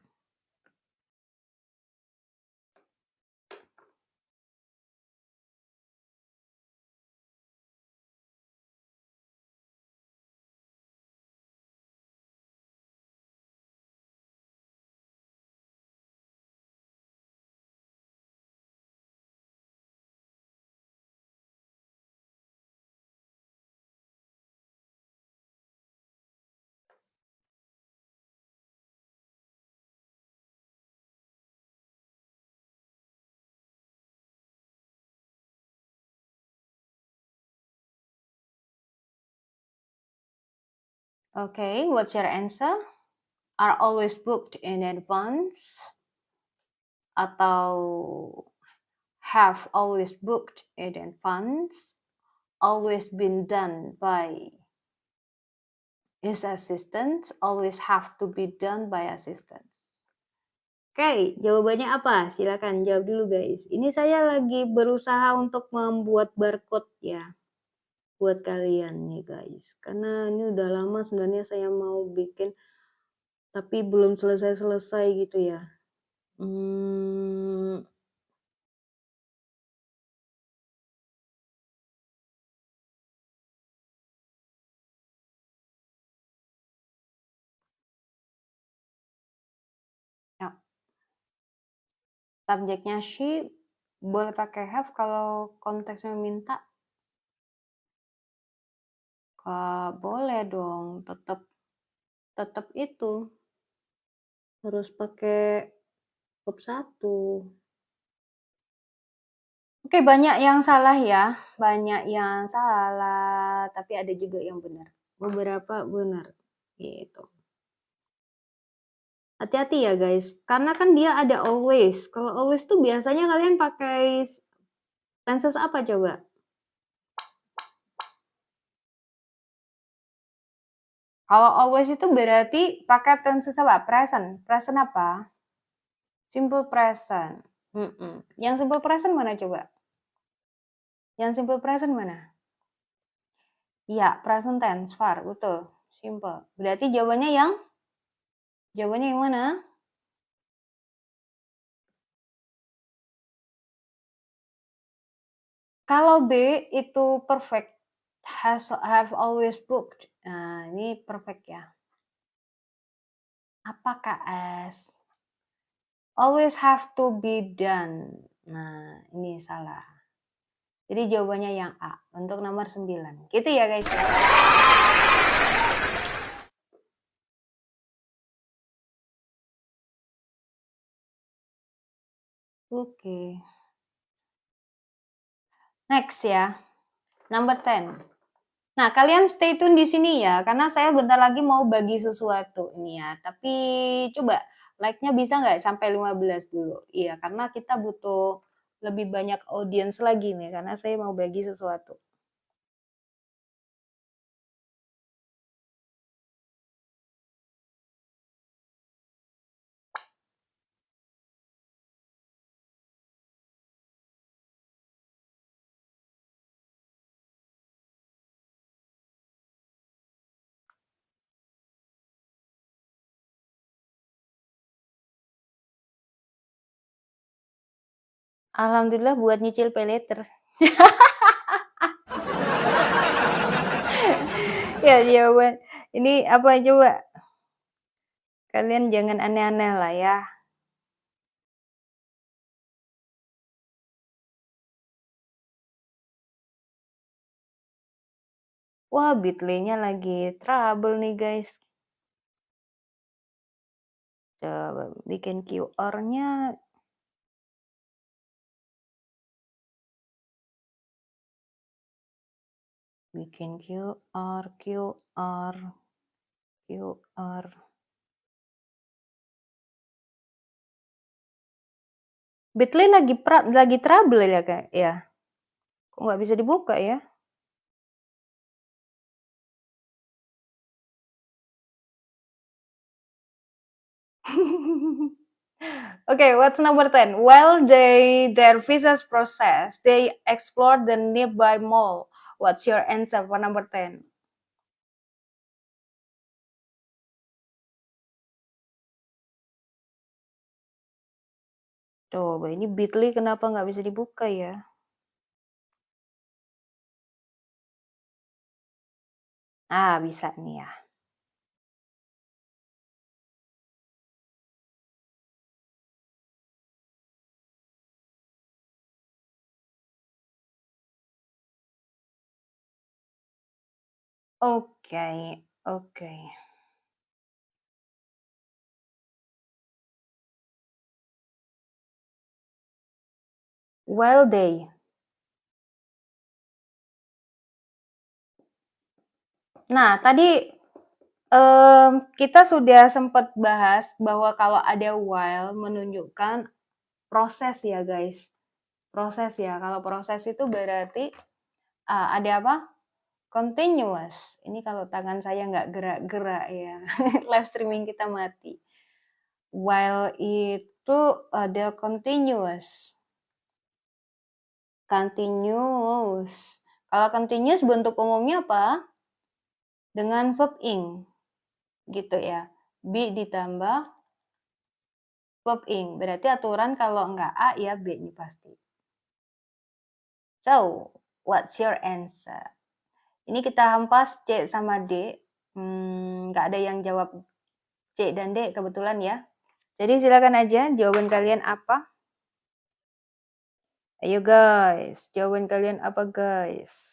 Okay, what's your answer? Are always booked in advance atau have always booked in advance, always been done by his assistants, always have to be done by assistants. Oke, jawabannya apa? Silakan jawab dulu guys. Ini saya lagi berusaha untuk membuat barcode ya buat kalian nih guys. Karena ini udah lama sebenarnya saya mau bikin tapi belum selesai-selesai gitu ya. Ya. Subjeknya she, boleh pakai have kalau konteksnya minta. Boleh dong, tetap itu harus pakai verb 1. Oke, banyak yang salah ya, banyak yang salah, tapi ada juga yang benar. Beberapa benar, gitu. Hati-hati ya guys, karena kan dia ada always. Kalau always tuh biasanya kalian pakai tenses apa coba? Kalau always itu berarti pakai tenses apa? Present. Present apa? Simple present. Yang simple present mana coba? Yang simple present mana? Iya, present tense, var, betul. Simple. Berarti jawabannya yang mana? Kalau B itu perfect, have always booked. Nah, ini perfect ya. Apakah S? Always have to be done. Nah, ini salah. Jadi jawabannya yang A untuk nomor 9. Gitu ya guys. Oke. Next ya. Number 10. Nah, kalian stay tune di sini ya, karena saya bentar lagi mau bagi sesuatu ini ya. Tapi coba like-nya bisa nggak sampai 15 dulu? Iya, karena kita butuh lebih banyak audiens lagi nih, karena saya mau bagi sesuatu. Alhamdulillah buat nyicil paylater. Ya jawaban ini apa coba? Kalian jangan aneh-aneh lah ya. Wah, Bitly-nya lagi trouble nih guys. Coba bikin QR-nya. Bikin QR. Bitly lagi trouble ya kak ya. Kok nggak bisa dibuka ya? Okay, what's number 10? While their visas process, they explore the nearby mall. What's your answer for number 10? Coba ini Bitly kenapa nggak bisa dibuka ya? Ah, bisa nih ya. Oke, oke. Well day. Nah, tadi kita sudah sempat bahas bahwa kalau ada while menunjukkan proses ya guys. Proses ya. Kalau proses itu berarti ada apa? Continuous. Ini kalau tangan saya nggak gerak-gerak ya. Live streaming kita mati. While itu ada continuous. Continuous. Kalau continuous bentuk umumnya apa? Dengan verb ing. Gitu ya. Be ditambah verb ing. Berarti aturan kalau nggak A ya B nih pasti. So, what's your answer? Ini kita hampas C sama D. Nggak ada yang jawab C dan D kebetulan ya. Jadi silakan aja jawaban kalian apa? Ayo guys, jawaban kalian apa guys?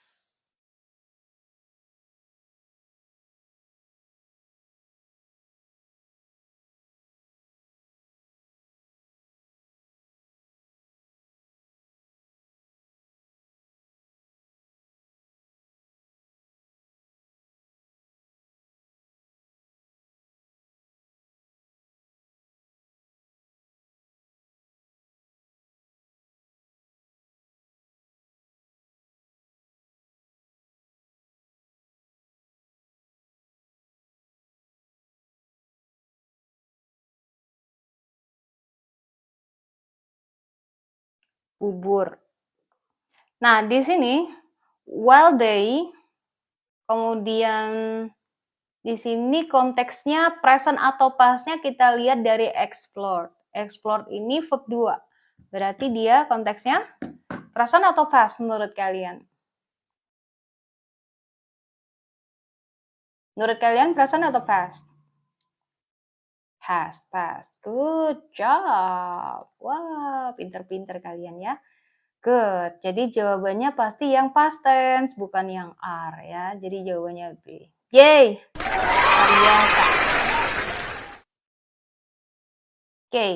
Bubur. Nah, di sini while they, kemudian di sini konteksnya present atau pastnya kita lihat dari explored. Explored ini verb 2. Berarti dia konteksnya present atau past menurut kalian? Menurut kalian present atau past? Past, past. Good job. Wah, pinter-pinter kalian ya. Good. Jadi jawabannya pasti yang past tense, bukan yang are ya. Jadi jawabannya B. Yeay. Luar biasa. Oke.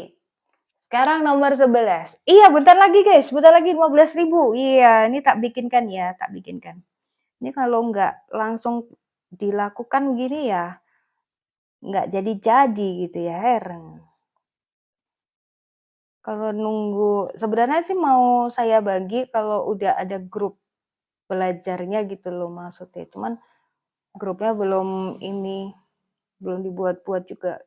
Sekarang nomor 11. Iya, bentar lagi guys. Bentar lagi 15.000. Iya, ini tak bikinkan ya. Tak bikinkan. Ini kalau nggak langsung dilakukan begini ya, nggak jadi-jadi gitu ya, heran. Kalau nunggu, sebenarnya sih mau saya bagi kalau udah ada grup belajarnya gitu loh maksudnya. Cuman grupnya belum dibuat-buat juga.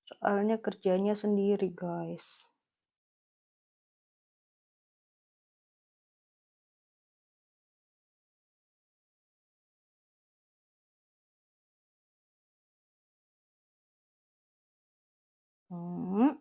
Soalnya kerjanya sendiri guys. Hmm.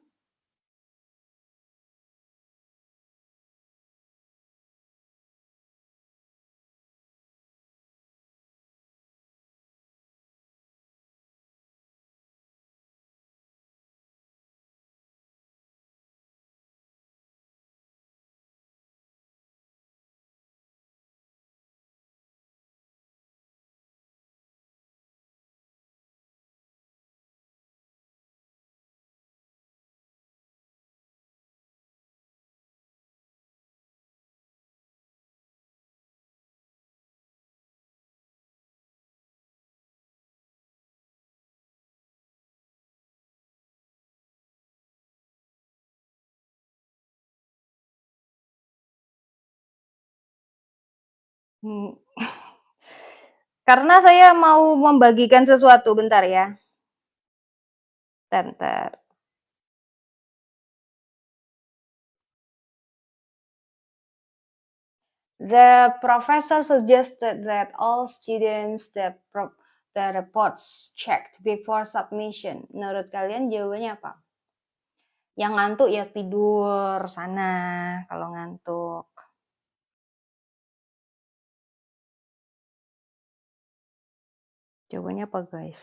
Hmm. Karena saya mau membagikan sesuatu, bentar ya. Bentar. The professor suggested that all students the reports checked before submission. Menurut kalian jawabannya apa? Yang ngantuk ya tidur sana kalau ngantuk. Jawabannya apa, guys?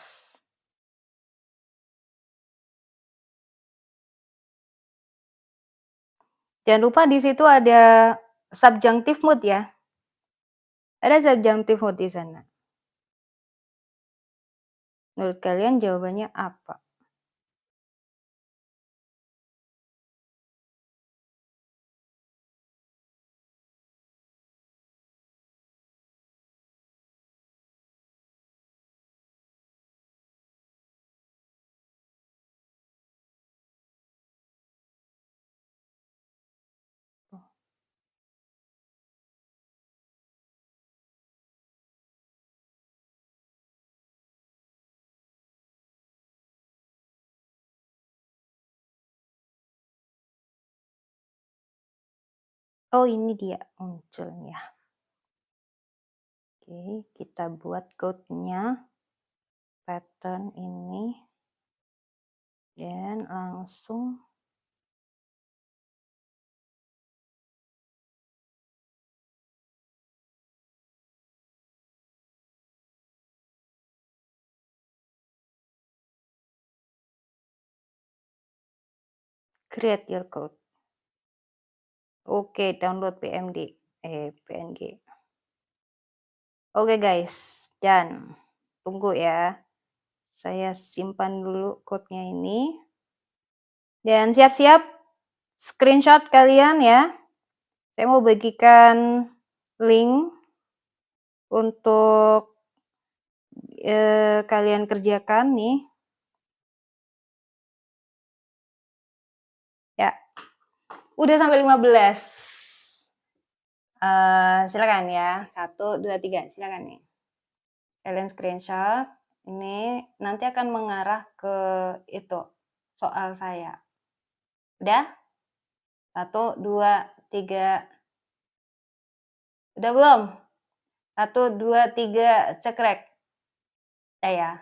Jangan lupa di situ ada subjunctive mood ya. Ada subjunctive mood di sana. Menurut kalian jawabannya apa? Oh, ini dia munculnya. Oke, kita buat code-nya. Pattern ini. Dan langsung create your code. Oke, download PNG. Oke guys, dan tunggu ya. Saya simpan dulu code-nya ini. Dan siap-siap screenshot kalian ya. Saya mau bagikan link untuk kalian kerjakan nih. Ya, udah sampai 15. Silakan ya, 1, 2, 3, silakan nih. Kalian screenshot, ini nanti akan mengarah ke itu, soal saya. Udah? 1, 2, 3. Udah belum? 1, 2, 3, cekrek. Ya.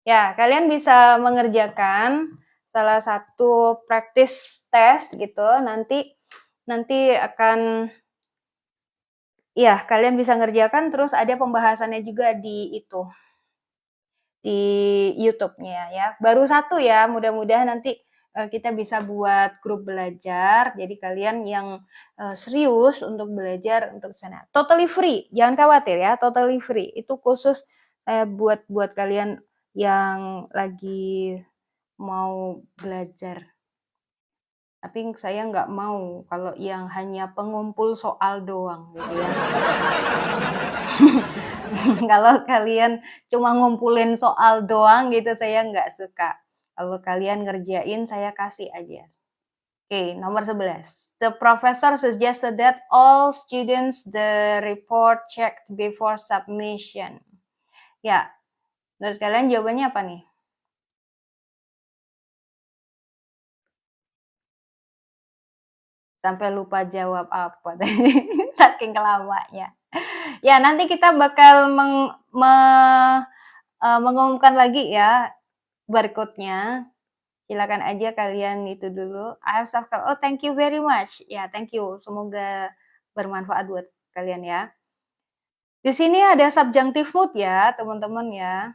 Ya, kalian bisa mengerjakan salah satu practice test gitu. Nanti akan ya, kalian bisa ngerjakan terus ada pembahasannya juga di itu. Di YouTube-nya ya. Baru 1 ya, mudah-mudahan nanti kita bisa buat grup belajar. Jadi kalian yang serius untuk belajar untuk sana. Totally free, jangan khawatir ya, totally free. Itu khusus buat kalian yang lagi mau belajar. Tapi saya nggak mau kalau yang hanya pengumpul soal doang gitu ya. Kalau kalian cuma ngumpulin soal doang gitu saya nggak suka. Kalau kalian ngerjain saya kasih aja. Oke, nomor 11. The professor suggested that all students the report checked before submission. Ya, menurut kalian jawabannya apa nih? Sampai lupa jawab apa tadi, saking kelamanya. Ya, nanti kita bakal mengumumkan lagi ya barcode-nya. Silakan aja kalian itu dulu. I have subscribed. Oh, thank you very much. Ya, thank you. Semoga bermanfaat buat kalian ya. Di sini ada subjunctive mood ya, teman-teman ya.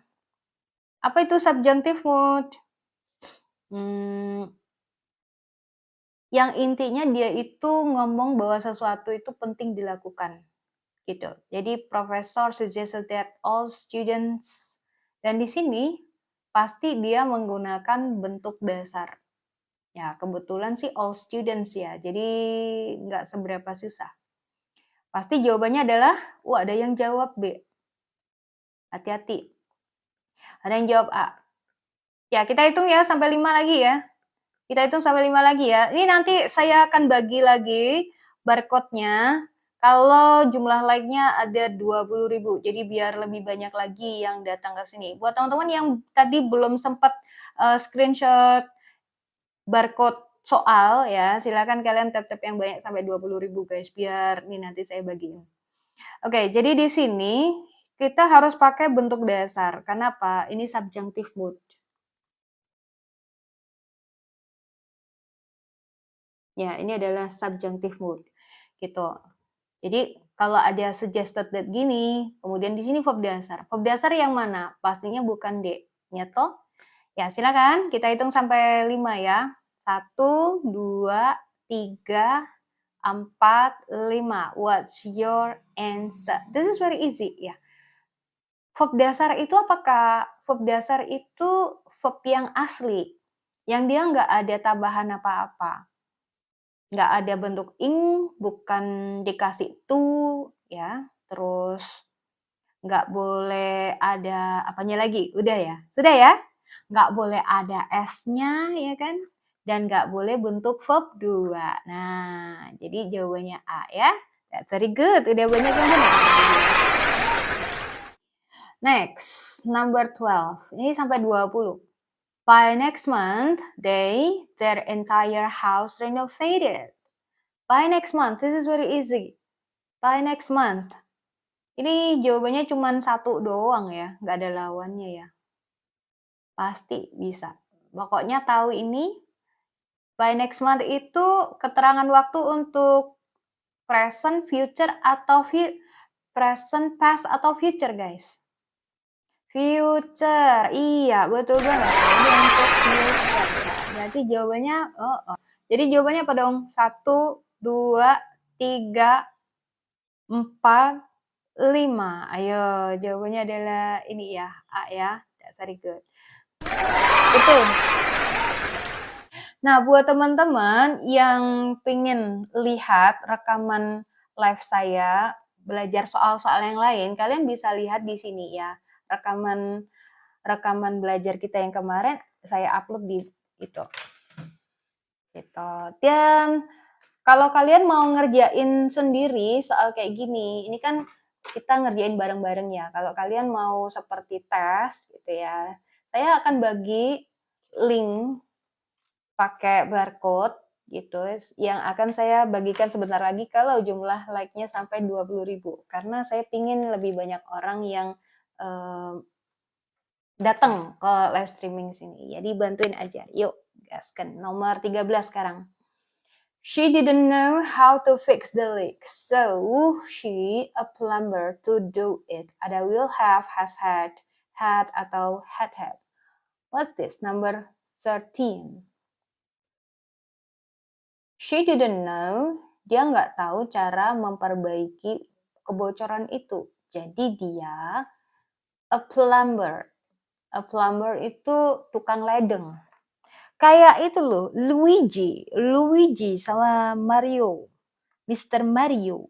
Apa itu subjunctive mood? Yang intinya dia itu ngomong bahwa sesuatu itu penting dilakukan. Gitu. Jadi profesor suggested that all students, dan di sini pasti dia menggunakan bentuk dasar. Ya, kebetulan sih all students ya. Jadi nggak seberapa susah. Pasti jawabannya adalah, ada yang jawab B. Hati-hati. Ada yang jawab A. Ya, kita hitung ya sampai 5 lagi ya. Kita hitung sampai 5 lagi ya. Ini nanti saya akan bagi lagi barcode-nya. Kalau jumlah like-nya ada 20.000, jadi biar lebih banyak lagi yang datang ke sini. Buat teman-teman yang tadi belum sempat screenshot barcode soal ya, silakan kalian tap-tap yang banyak sampai 20.000 guys, biar nih nanti saya bagiin. Oke, jadi di sini kita harus pakai bentuk dasar. Kenapa? Ini subjunctive mood. Ya, ini adalah subjunctive mood. Gitu. Jadi kalau ada suggested that gini, kemudian di sini verb dasar. Verb dasar yang mana? Pastinya bukan D. Ya toh? Ya, silakan kita hitung sampai 5 ya. 1, 2, 3, 4, 5. What's your answer? This is very easy ya. Verb dasar itu apakah? Verb dasar itu verb yang asli, yang dia nggak ada tambahan apa-apa. Nggak ada bentuk ing, bukan dikasih to, ya. Terus nggak boleh ada apanya lagi, udah ya? Sudah ya? Nggak boleh ada S-nya, ya kan? Dan nggak boleh bentuk verb 2. Nah, jadi jawabannya A ya. That's very good, udah banyak yang benar. Next, number 12. Ini sampai 20. By next month, their entire house renovated. By next month, this is very easy. By next month. Ini jawabannya cuma satu doang ya, nggak ada lawannya ya. Pasti bisa. Pokoknya tahu ini, by next month itu keterangan waktu untuk present, future, atau present, past, atau future, guys. Future, iya betul banget. Ini untuk future ya. Berarti jawabannya, Jadi jawabannya apa dong? 1, 2, 3, 4, 5. Ayo, jawabannya adalah ini ya, A ya. That's very good. Betul. Nah, buat teman-teman yang pengen lihat rekaman live saya, belajar soal-soal yang lain, kalian bisa lihat di sini ya. Rekaman belajar kita yang kemarin saya upload di itu. Gitu. Dan kalau kalian mau ngerjain sendiri soal kayak gini, ini kan kita ngerjain bareng-bareng ya. Kalau kalian mau seperti tes gitu ya, saya akan bagi link pakai barcode gitu yang akan saya bagikan sebentar lagi kalau jumlah like-nya sampai 20.000 karena saya pingin lebih banyak orang yang datang ke live streaming sini. Jadi bantuin aja. Yuk, gaskan. Nomor 13 sekarang. She didn't know how to fix the leak, so she a plumber to do it. Ada will have, has had, atau had. What's this? Number 13. She didn't know, dia nggak tahu cara memperbaiki kebocoran itu. Jadi dia a plumber. A plumber itu tukang ledeng. Kayak itu loh, Luigi sama Mario. Mr. Mario.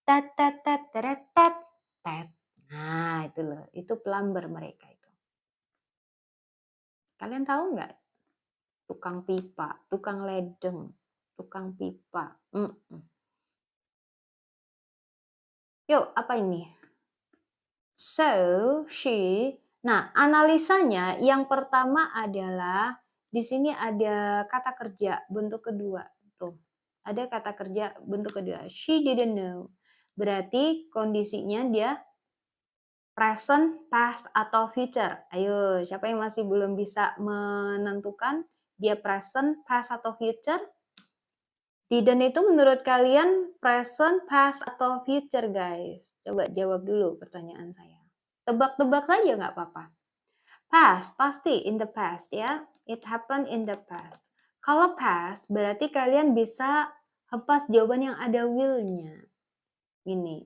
Tat tat tat tat tat tat. Nah, itu loh, itu plumber mereka itu. Kalian tahu nggak? Tukang pipa, tukang ledeng, tukang pipa. Yuk, apa ini? So, she. Nah, analisanya yang pertama adalah di sini ada kata kerja bentuk kedua. Tuh, ada kata kerja bentuk kedua. She didn't know. Berarti kondisinya dia present, past, atau future. Ayo, siapa yang masih belum bisa menentukan dia present, past, atau future? Didn't itu menurut kalian present, past, atau future, guys? Coba jawab dulu pertanyaan saya. Tebak-tebak saja nggak apa-apa. Past, pasti in the past ya. It happened in the past. Kalau past, berarti kalian bisa hempas jawaban yang ada will-nya. Ini.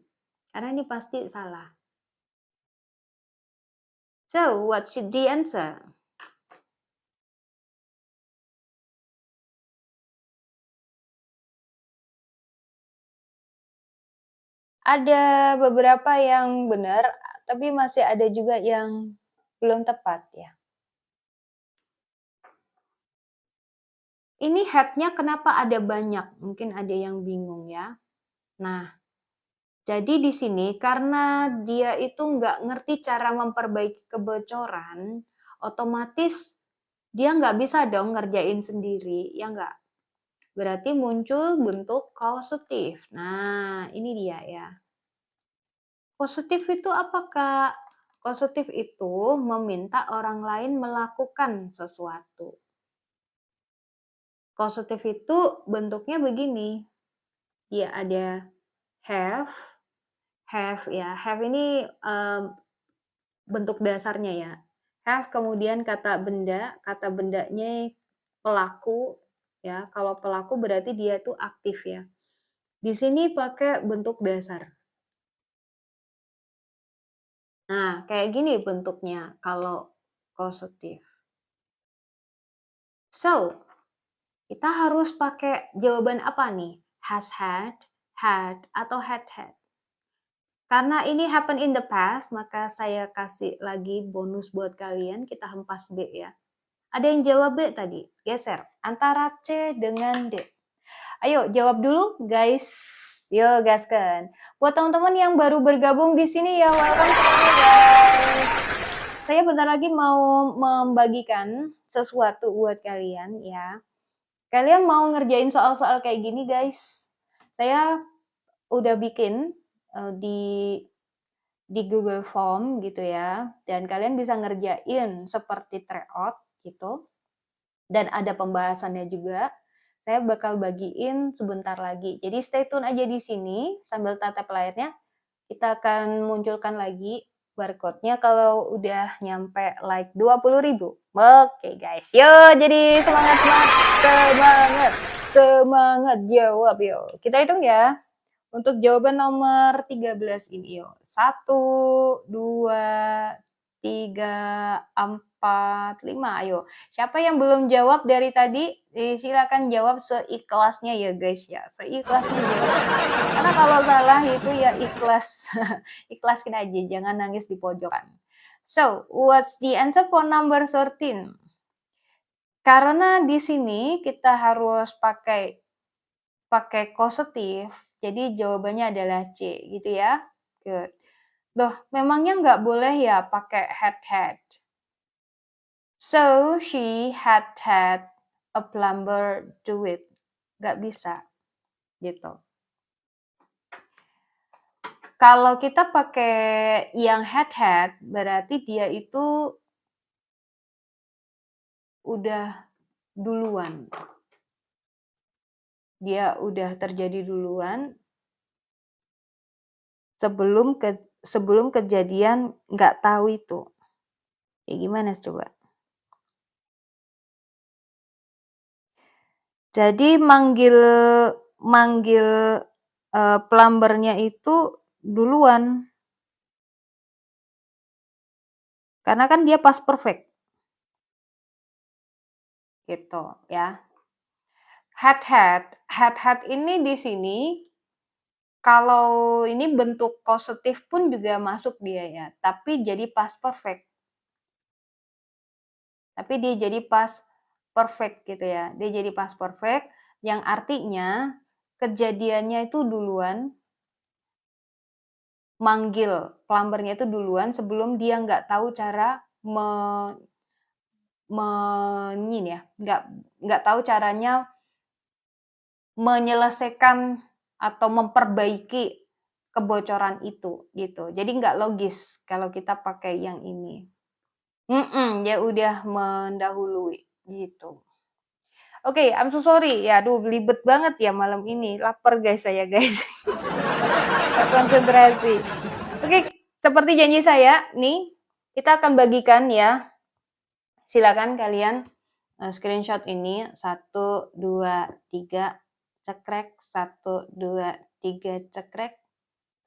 Karena ini pasti salah. So, what should the answer? Ada beberapa yang benar, tapi masih ada juga yang belum tepat ya. Ini had-nya kenapa ada banyak? Mungkin ada yang bingung ya. Nah, jadi di sini karena dia itu nggak ngerti cara memperbaiki kebocoran, otomatis dia nggak bisa dong ngerjain sendiri, ya nggak? Berarti muncul bentuk kausatif. Nah, ini dia ya. Kausatif itu apa, Kak? Kausatif itu meminta orang lain melakukan sesuatu. Causative itu bentuknya begini. Dia ada have ya. Have ini bentuk dasarnya ya. Have kemudian kata bendanya pelaku ya. Kalau pelaku berarti dia tuh aktif ya. Di sini pakai bentuk dasar. Nah, kayak gini bentuknya kalau causative. So, kita harus pakai jawaban apa nih? Has had, atau had. Karena ini happen in the past, maka saya kasih lagi bonus buat kalian. Kita hempas B ya. Ada yang jawab B tadi, geser antara C dengan D. Ayo jawab dulu guys. Yo gaskan. Buat teman-teman yang baru bergabung di sini ya, welcome sekali guys. Saya bentar lagi mau membagikan sesuatu buat kalian ya. Kalian mau ngerjain soal-soal kayak gini guys. Saya udah bikin di Google Form gitu ya. Dan kalian bisa ngerjain seperti tryout gitu. Dan ada pembahasannya juga. Saya bakal bagiin sebentar lagi. Jadi stay tune aja di sini sambil tatap layarnya. Kita akan munculkan lagi barcode-nya kalau udah nyampe like 20.000. Oke guys, yuk jadi semangat jawab yuk. Kita hitung ya. Untuk jawaban nomor 13 ini yuk. 1, 2, 3, 4, 5. Ayo. Siapa yang belum jawab dari tadi? Silakan jawab seikhlasnya ya guys ya. Seikhlasnya jawab. Karena kalau salah itu ya ikhlas. Ikhlaskan aja, jangan nangis di pojokan. So, what's the answer for number 13? Karena di sini kita harus pakai causative, jadi jawabannya adalah C gitu ya. Good. Loh, memangnya nggak boleh ya pakai had. So, she had a plumber do it. Nggak bisa, gitu. Kalau kita pakai yang had, berarti dia itu udah duluan. Dia udah terjadi duluan sebelum kejadian nggak tahu itu. Ya gimana coba? Jadi manggil plumbernya itu duluan. Karena kan dia past perfect. Gitu ya. Had ini di sini kalau ini bentuk causative pun juga masuk dia ya, tapi jadi past perfect. Tapi dia jadi past perfect gitu ya. Dia jadi past perfect yang artinya kejadiannya itu duluan, manggil plumbernya itu duluan sebelum dia nggak tahu cara nggak tahu caranya menyelesaikan atau memperbaiki kebocoran itu gitu. Jadi nggak logis kalau kita pakai yang ini. Dia udah mendahului gitu. Oke, I'm so sorry ya, aduh belibet banget ya malam ini, lapar guys saya guys. Konsentrasi. Oke, seperti janji saya nih, kita akan bagikan ya. Silakan kalian screenshot ini 1, 2, 3 cekrek, 1, 2, 3 cekrek,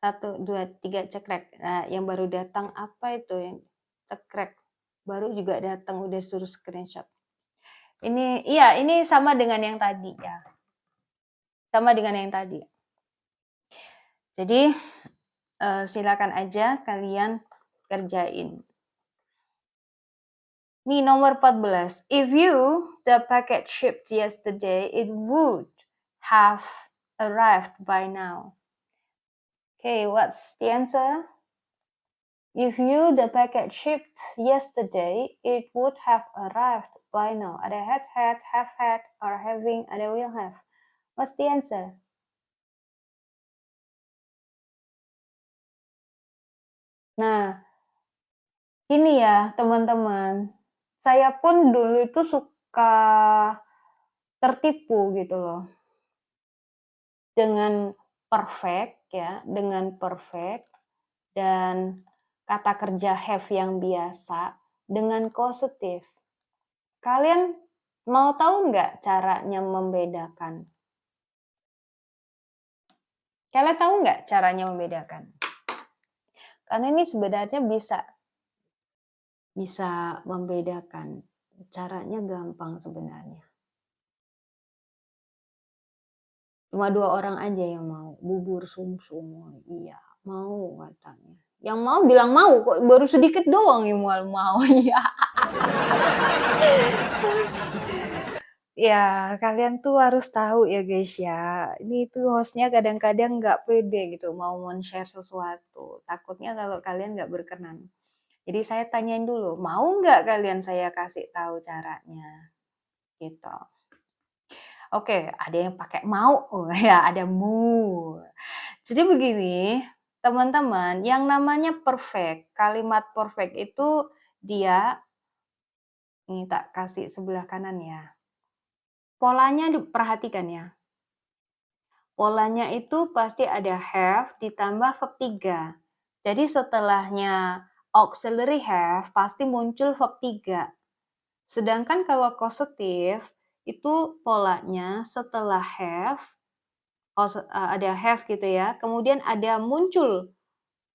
1, 2, 3 cekrek. Nah, yang baru datang apa itu yang cekrek? Baru juga datang udah suruh screenshot. Ini sama dengan yang tadi ya. Sama dengan yang tadi. Jadi silakan aja kalian kerjain. Nih nomor 14. If the package shipped yesterday, it would have arrived by now. Okay, what's the answer? If the package shipped yesterday, it would have arrived by now. Ada had, have had, or having, ada will have. What's the answer? Nah, ini ya teman-teman. Saya pun dulu itu suka tertipu gitu loh. Dengan perfect ya, dengan perfect dan kata kerja have yang biasa dengan causative. Kalian mau tahu nggak caranya membedakan? Kalian tahu nggak caranya membedakan? Karena ini sebenarnya bisa membedakan. Caranya gampang sebenarnya. Cuma 2 orang aja yang mau, bubur sumsum. Iya, mau katanya. Yang mau bilang mau, kok baru sedikit doang yang mau. Iya. Ya, kalian tuh harus tahu ya guys ya. Ini tuh hostnya kadang-kadang nggak pede gitu mau men-share sesuatu. Takutnya kalau kalian nggak berkenan. Jadi saya tanyain dulu, mau nggak kalian saya kasih tahu caranya? Gitu. Oke, ada yang pakai mau, ya ada mu. Jadi begini, teman-teman, yang namanya perfect, kalimat perfect itu dia, ini tak kasih sebelah kanan ya. Polanya perhatikan ya. Polanya itu pasti ada have ditambah verb 3. Jadi setelahnya auxiliary have pasti muncul verb 3. Sedangkan kalau causative itu polanya setelah have, ada have gitu ya, kemudian ada muncul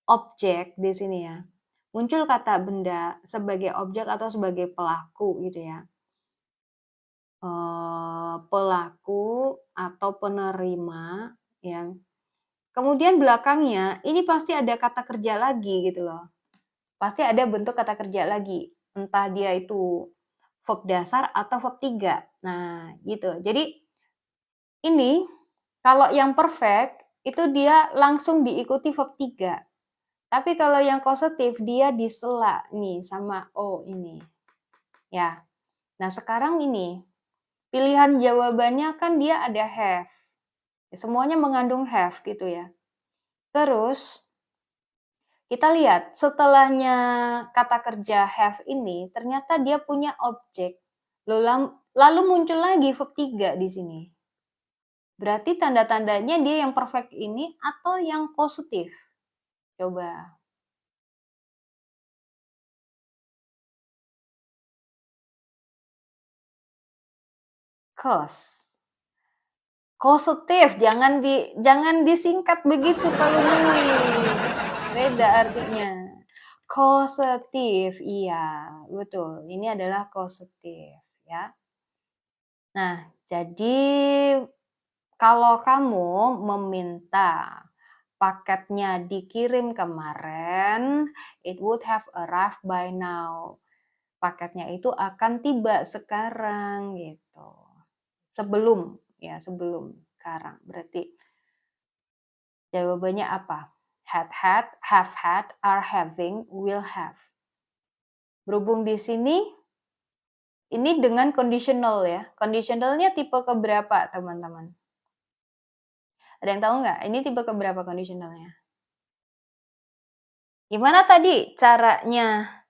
objek di sini ya. Muncul kata benda sebagai objek atau sebagai pelaku gitu ya. Pelaku atau penerima ya. Kemudian belakangnya ini pasti ada kata kerja lagi gitu loh. Pasti ada bentuk kata kerja lagi. Entah dia itu verb dasar atau verb 3. Nah, gitu. Jadi ini kalau yang perfect itu dia langsung diikuti verb 3. Tapi kalau yang causative dia disela nih sama O ini. Ya. Nah, sekarang ini pilihan jawabannya kan dia ada have. Semuanya mengandung have gitu ya. Terus kita lihat setelahnya kata kerja have ini ternyata dia punya objek. Lalu muncul lagi verb 3 di sini. Berarti tanda-tandanya dia yang perfect ini atau yang positif? Coba. Cause. Positif, jangan disingkat begitu kalau nulis. Beda artinya. Causative, iya, betul. Ini adalah causative, ya. Nah, jadi kalau kamu meminta paketnya dikirim kemarin, it would have arrived by now. Paketnya itu akan tiba sekarang gitu. Sebelum sekarang. Berarti jawabannya apa? Had, have had, are having, will have. Berhubung di sini, ini dengan conditional ya. Conditionalnya tipe keberapa teman-teman? Ada yang tahu nggak? Ini tipe keberapa conditionalnya? Gimana tadi caranya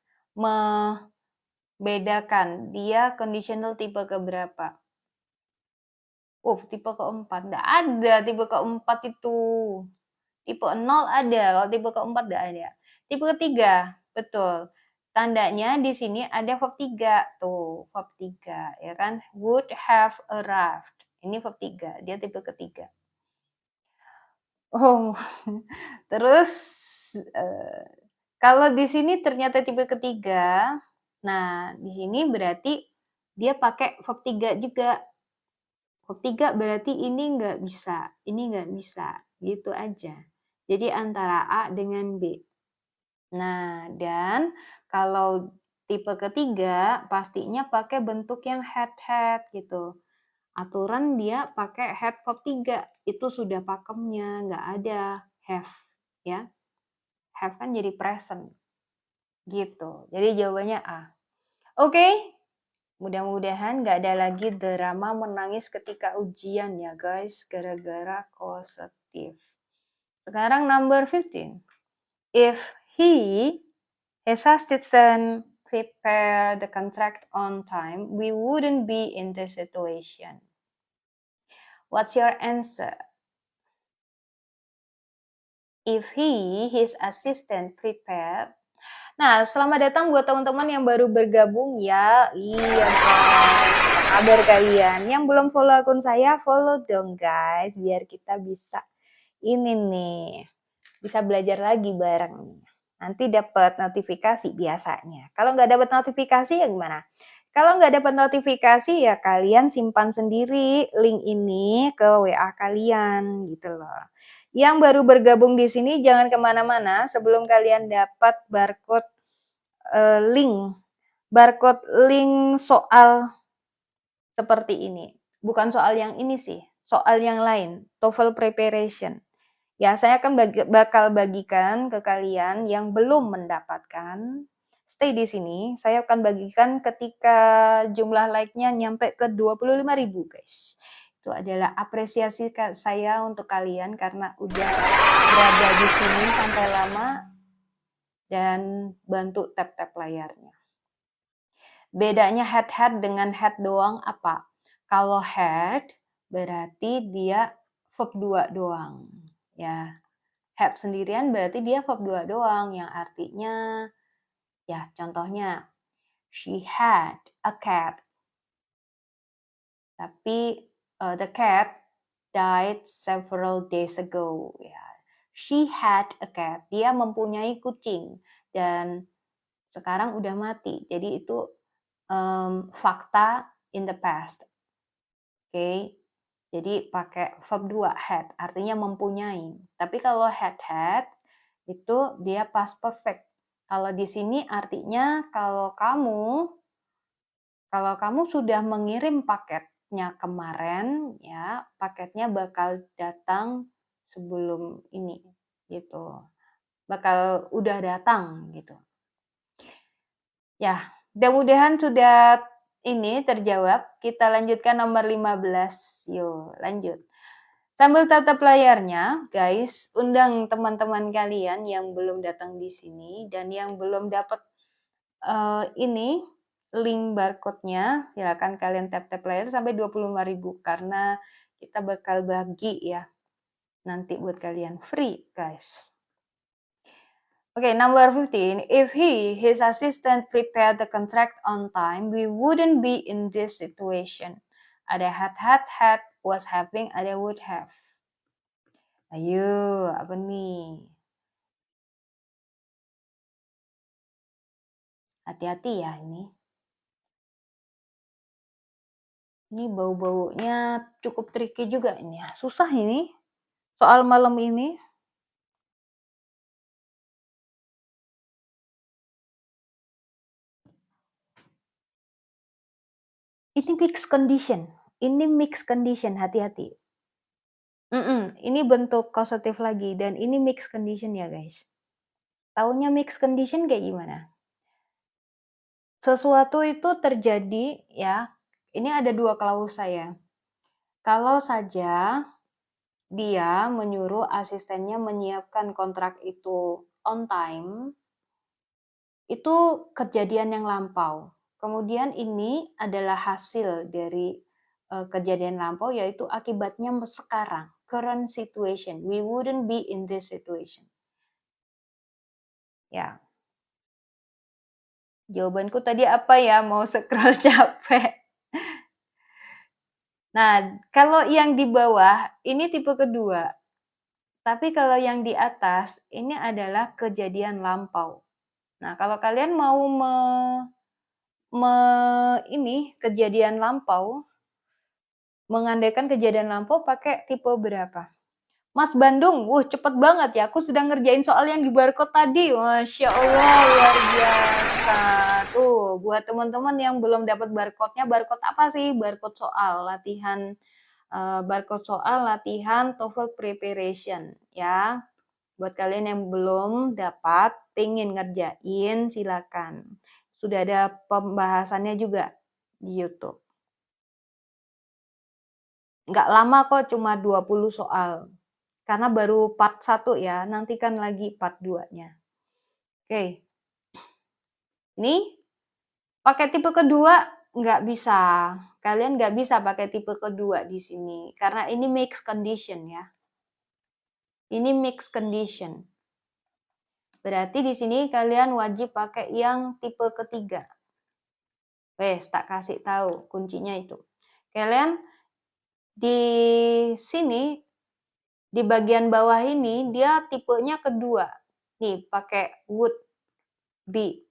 membedakan dia conditional tipe keberapa? Tipe keempat. Nggak ada tipe keempat itu. Tipe 0 ada, kalau tipe keempat nggak ada. Tipe ketiga, betul. Tandanya di sini ada verb 3. Tuh, verb 3, ya kan? Would have arrived. Ini verb 3, dia tipe ketiga. Terus kalau di sini ternyata tipe ketiga, nah di sini berarti dia pakai verb 3 juga. Verb 3 berarti ini nggak bisa, gitu aja. Jadi antara A dengan B. Nah, dan kalau tipe ketiga pastinya pakai bentuk yang had gitu. Aturan dia pakai had verb 3. Itu sudah pakemnya, nggak ada have ya. Have kan jadi present. Gitu. Jadi jawabannya A. Oke. Mudah-mudahan nggak ada lagi drama menangis ketika ujian ya guys, gara-gara causative. Sekarang number 15. If he, his assistant, prepare the contract on time, we wouldn't be in this situation. What's your answer? If his assistant prepared. Nah, selamat datang buat teman-teman yang baru bergabung ya. Iya guys, apa kabar kalian? Yang belum follow akun saya, follow dong guys, biar kita bisa ini nih, bisa belajar lagi bareng. Nanti dapat notifikasi biasanya. Kalau nggak dapat notifikasi ya gimana? Kalau nggak dapat notifikasi ya kalian simpan sendiri link ini ke WA kalian gitu loh. Yang baru bergabung di sini jangan kemana-mana sebelum kalian dapat barcode link soal seperti ini. Bukan soal yang ini sih, soal yang lain, TOEFL preparation. Ya, saya akan bakal bagikan ke kalian yang belum mendapatkan. Stay di sini, saya akan bagikan ketika jumlah like-nya nyampe ke 25.000 guys. Itu adalah apresiasi saya untuk kalian karena udah berada di sini sampai lama dan bantu tap-tap layarnya. Bedanya head dengan head doang apa? Kalau head berarti dia verb 2 doang. Ya, head sendirian berarti dia verb 2 doang yang artinya ya contohnya she had a cat. Tapi the cat died several days ago ya. She had a cat. Dia mempunyai kucing dan sekarang udah mati. Jadi itu fakta in the past. Oke. Jadi pakai verb 2 had, artinya mempunyai. Tapi kalau had itu dia past perfect. Kalau di sini artinya kalau kamu sudah mengirim paketnya kemarin, ya paketnya bakal datang sebelum ini, gitu. Bakal udah datang, gitu. Ya, mudah-mudahan sudah ini terjawab. Kita lanjutkan nomor 15. Yuk, lanjut. Sambil tatap layarnya, guys, undang teman-teman kalian yang belum datang di sini dan yang belum dapat ini link barcode-nya, silakan kalian tap-tap layar sampai 25.000 karena kita bakal bagi ya nanti buat kalian free, guys. Okay, number 15. If his assistant prepared the contract on time, we wouldn't be in this situation. Ada had, was having, ada would have. Ayo, apa nih? Hati-hati ya ini. Ini bau-baunya cukup tricky juga ini. Susah ini. Soal malam ini. Ini mixed condition. Ini mixed condition, hati-hati. Ini bentuk causative lagi dan ini mixed condition ya guys. Taunya mixed condition kayak gimana? Sesuatu itu terjadi ya. Ini ada 2 klausa ya. Kalau saja dia menyuruh asistennya menyiapkan kontrak itu on time, itu kejadian yang lampau. Kemudian ini adalah hasil dari kejadian lampau, yaitu akibatnya sekarang, current situation. We wouldn't be in this situation. Ya. Jawabanku tadi apa ya? Mau scroll capek. Nah, kalau yang di bawah ini tipe kedua. Tapi kalau yang di atas ini adalah kejadian lampau. Nah, kalau kalian mau ini kejadian lampau, mengandaikan kejadian lampau pakai tipe berapa? Mas Bandung, cepet banget ya. Aku sedang ngerjain soal yang di barcode tadi. Masya Allah, luar biasa. Tuh, buat teman-teman yang belum dapat barcode-nya, barcode apa sih? Barcode soal, latihan TOEFL preparation ya. Buat kalian yang belum dapat, pengen ngerjain, silakan. Sudah ada pembahasannya juga di YouTube. Nggak lama kok, cuma 20 soal. Karena baru part 1 ya, nantikan lagi part 2-nya. Oke. Ini pakai tipe kedua, nggak bisa. Kalian nggak bisa pakai tipe kedua di sini karena ini mixed condition ya. Ini mixed condition. Berarti di sini kalian wajib pakai yang tipe ketiga. Wes, tak kasih tahu kuncinya itu. Kalian di sini di bagian bawah ini dia tipenya kedua. Nih, pakai would be.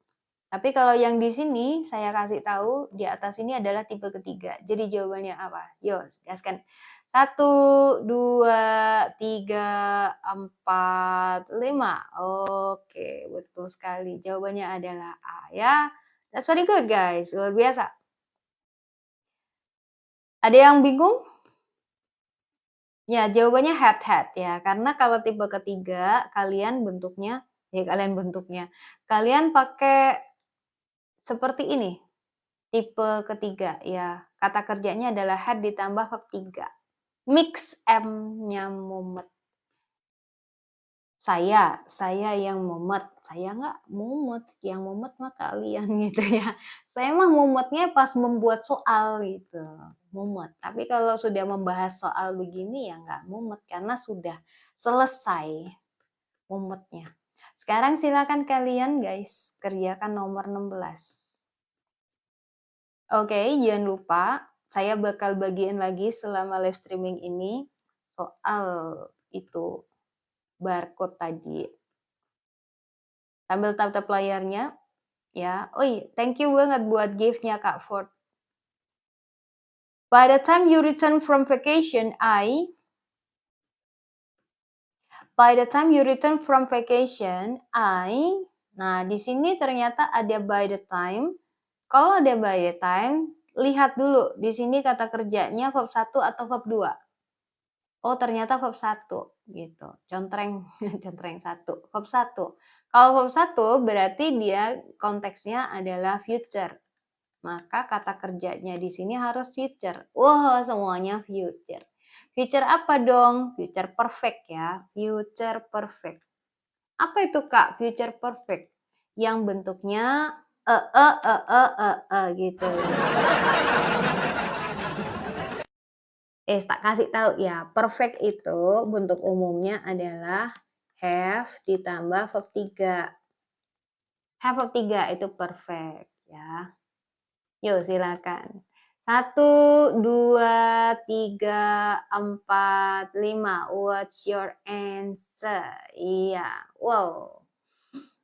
Tapi kalau yang di sini saya kasih tahu di atas ini adalah tipe ketiga. Jadi jawabannya apa? Yuk, gaskan. 1, 2, 3, 4, 5. Oke, betul sekali. Jawabannya adalah A ya. That's very good guys. Luar biasa. Ada yang bingung? Ya, jawabannya head ya. Karena kalau tipe ketiga kalian kalian pakai seperti ini. Tipe ketiga ya. Kata kerjanya adalah head ditambah verb 3. Mix M-nya mumet. Saya yang mumet. Saya nggak mumet. Yang mumet mah kalian gitu ya. Saya mah mumetnya pas membuat soal gitu. Mumet. Tapi kalau sudah membahas soal begini ya nggak mumet karena sudah selesai mumetnya. Sekarang silakan kalian guys kerjakan nomor 16. Oke, jangan lupa saya bakal bagiin lagi selama live streaming ini soal itu barcode tadi. Sambil tap-tap layarnya ya. Thank you banget buat gift-nya Kak Ford. By the time you return from vacation, nah di sini ternyata ada by the time. Kalau ada by the time, lihat dulu di sini kata kerjanya verb 1 atau verb 2. Oh, ternyata verb 1 gitu. Contreng 1. Verb 1. Kalau verb 1 berarti dia konteksnya adalah future. Maka kata kerjanya di sini harus future. Wah, semuanya future. Future apa dong? Future perfect ya. Future perfect. Apa itu Kak? Future perfect. Yang bentuknya gitu. Tak kasih tahu ya, perfect itu bentuk umumnya adalah have ditambah verb 3. Have verb 3 itu perfect ya. Yuk silakan. 1, 2, 3, 4, 5. What's your answer? Iya. Wow.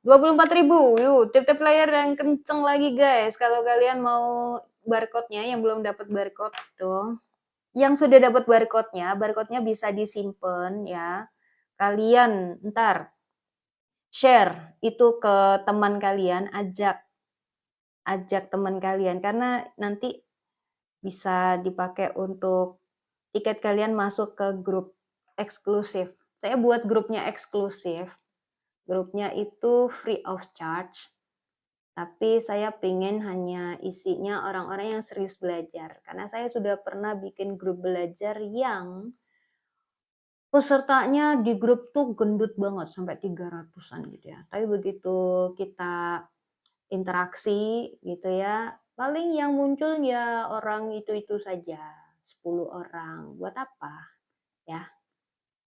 24.000. Yuk, tip-tip layar yang kenceng lagi guys. Kalau kalian mau barcode-nya yang belum dapat barcode tuh. Yang sudah dapat barcode-nya bisa disimpan ya. Kalian ntar share itu ke teman kalian, ajak teman kalian karena nanti bisa dipakai untuk tiket kalian masuk ke grup eksklusif. Saya buat grupnya eksklusif. Grupnya itu free of charge. Tapi saya pengen hanya isinya orang-orang yang serius belajar. Karena saya sudah pernah bikin grup belajar yang pesertanya di grup tuh gendut banget sampai 300-an gitu ya. Tapi begitu kita interaksi gitu ya, paling yang muncul ya orang itu-itu saja, 10 orang. Buat apa? Ya,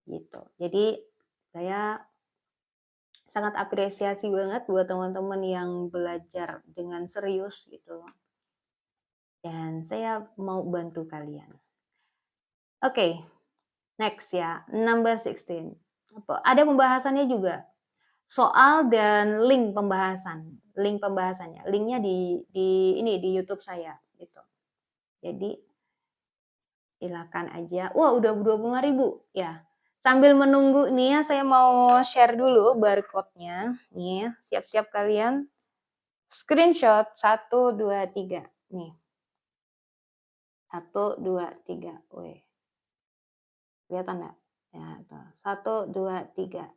gitu. Jadi saya sangat apresiasi banget buat teman-teman yang belajar dengan serius gitu. Dan saya mau bantu kalian. Oke, next ya, number 16. Ada pembahasannya juga. Soal dan link pembahasannya. Linknya di YouTube saya gitu. Jadi silakan aja. Wah, udah 25.000 ya. Sambil menunggu nih ya, saya mau share dulu barcode-nya. Nih, siap-siap kalian. Screenshot 1, 2, 3. Nih. 1, 2, 3. Wih. Kelihatan enggak? Ya, tuh. 1, 2, 3.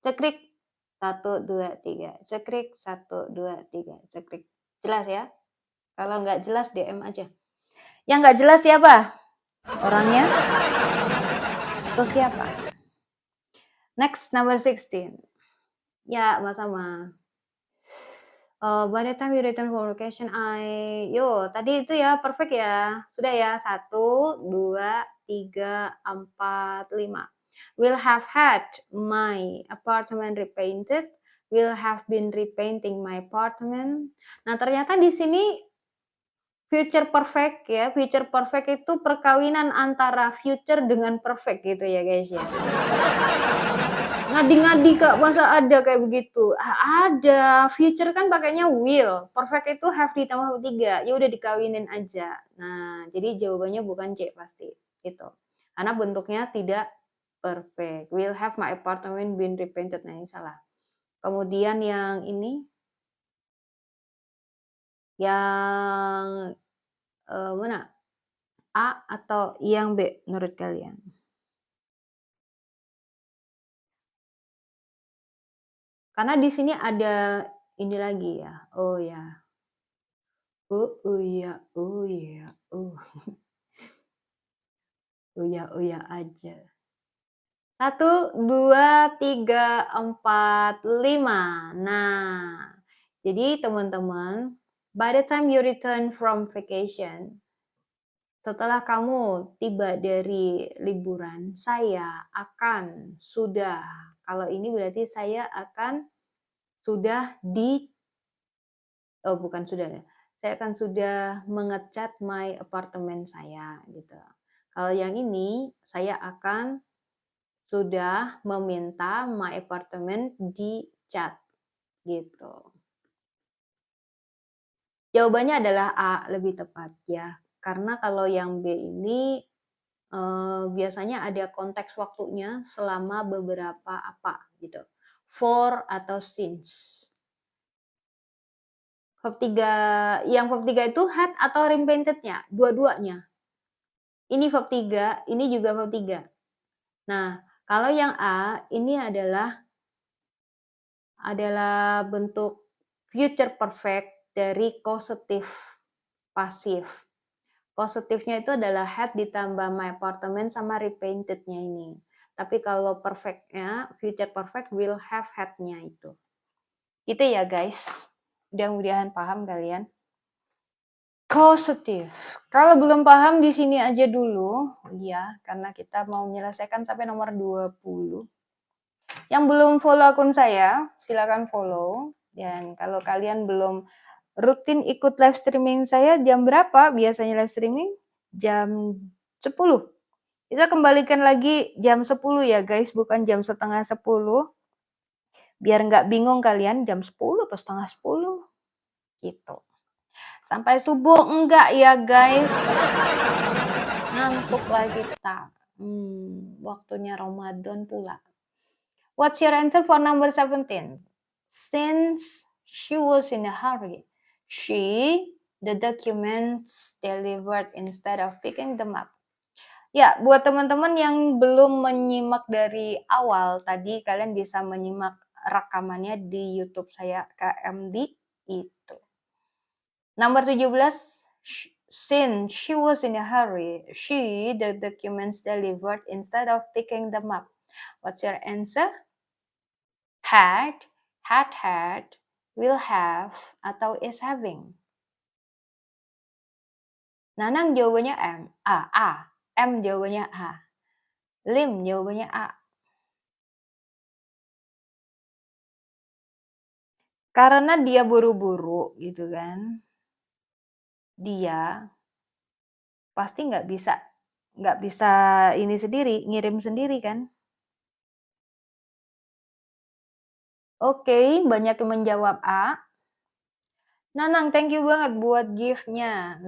Cekrik. 1, 2, 3. Cekrik. 1, 2, 3. Cekrik. Jelas ya? Kalau nggak jelas DM aja. Yang nggak jelas siapa? Orangnya? Atau siapa? Next, number 16. Ya, sama-sama. By the time you return from vacation, tadi itu ya, perfect ya. Sudah ya, 1, 2, 3, 4, 5. Will have had my apartment repainted. Will have been repainting my apartment. Nah, ternyata di sini future perfect ya. Future perfect itu perkawinan antara future dengan perfect gitu ya, guys ya. Ngadi-ngadi Kak, masa ada kayak begitu? Ada, future kan pakainya will, perfect itu have ditambah 3, ya udah dikawinin aja. Nah, jadi jawabannya bukan C pasti, itu. Karena bentuknya tidak perfect. Will have my apartment been repainted, nah ini salah. Kemudian yang ini, yang mana? A atau yang B menurut kalian? Karena di sini ada ini lagi ya. Oh ya. Ya. Uya aja. 1, 2, 3, 4, 5. Nah, jadi teman-teman, by the time you return from vacation, setelah kamu tiba dari liburan, saya akan sudah, kalau ini berarti saya akan sudah bukan sudah ya, saya akan sudah mengecat my apartemen saya, gitu. Kalau yang ini, saya akan sudah meminta my apartemen dicat, gitu. Jawabannya adalah A, lebih tepat ya. Karena kalau yang B ini biasanya ada konteks waktunya selama beberapa apa gitu. For atau since. Verb 3, yang verb 3 itu had atau repainted-nya, dua-duanya. Ini verb 3, ini juga verb 3. Nah, kalau yang A ini adalah bentuk future perfect dari causative pasif. Causatifnya itu adalah had ditambah my apartment sama repainted-nya ini. Tapi kalau perfect-nya, future perfect will have had-nya itu. Gitu ya guys. Mudah-mudahan paham kalian. Causative. Kalau belum paham di sini aja dulu ya, karena kita mau menyelesaikan sampai nomor 20. Yang belum follow akun saya, silakan follow. Dan kalau kalian belum rutin ikut live streaming saya, jam berapa biasanya live streaming? Jam 10. Kita kembalikan lagi jam 10 ya guys, bukan jam setengah 10. Biar nggak bingung kalian, jam 10 atau setengah 10. Gitu. Sampai subuh enggak ya guys. Ngantuk lagi kita. Waktunya Ramadan pula. What's your answer for number 17? Since she was in a hurry, the documents delivered instead of picking them up. Ya, buat teman-teman yang belum menyimak dari awal, tadi kalian bisa menyimak rekamannya di YouTube saya, KMD itu. Nomor 17, since she was in a hurry, the documents delivered instead of picking them up. What's your answer? Had, will have, atau is having? Nanang jawabannya A. M jawabannya A. Lim jawabannya A. Karena dia buru-buru gitu kan. Dia pasti nggak bisa ini sendiri, ngirim sendiri kan. Oke, banyak yang menjawab A. Nanang, thank you banget buat gift-nya.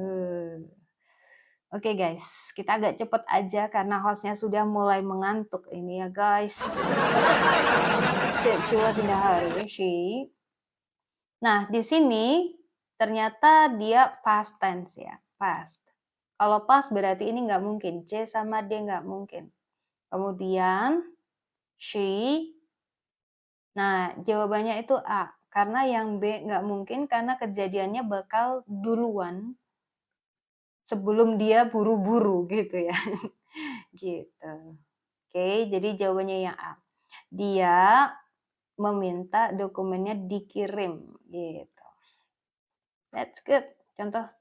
Oke guys, kita agak cepet aja karena hostnya sudah mulai mengantuk ini ya guys. She was in a hurry, Nah, di sini ternyata dia past tense ya, past. Kalau past berarti ini nggak mungkin, C sama D nggak mungkin. Kemudian, she. Nah, jawabannya itu A. Karena yang B nggak mungkin karena kejadiannya bakal duluan sebelum dia buru-buru gitu ya. Gitu. Oke, jadi jawabannya yang A. Dia meminta dokumennya dikirim gitu. That's good. Contoh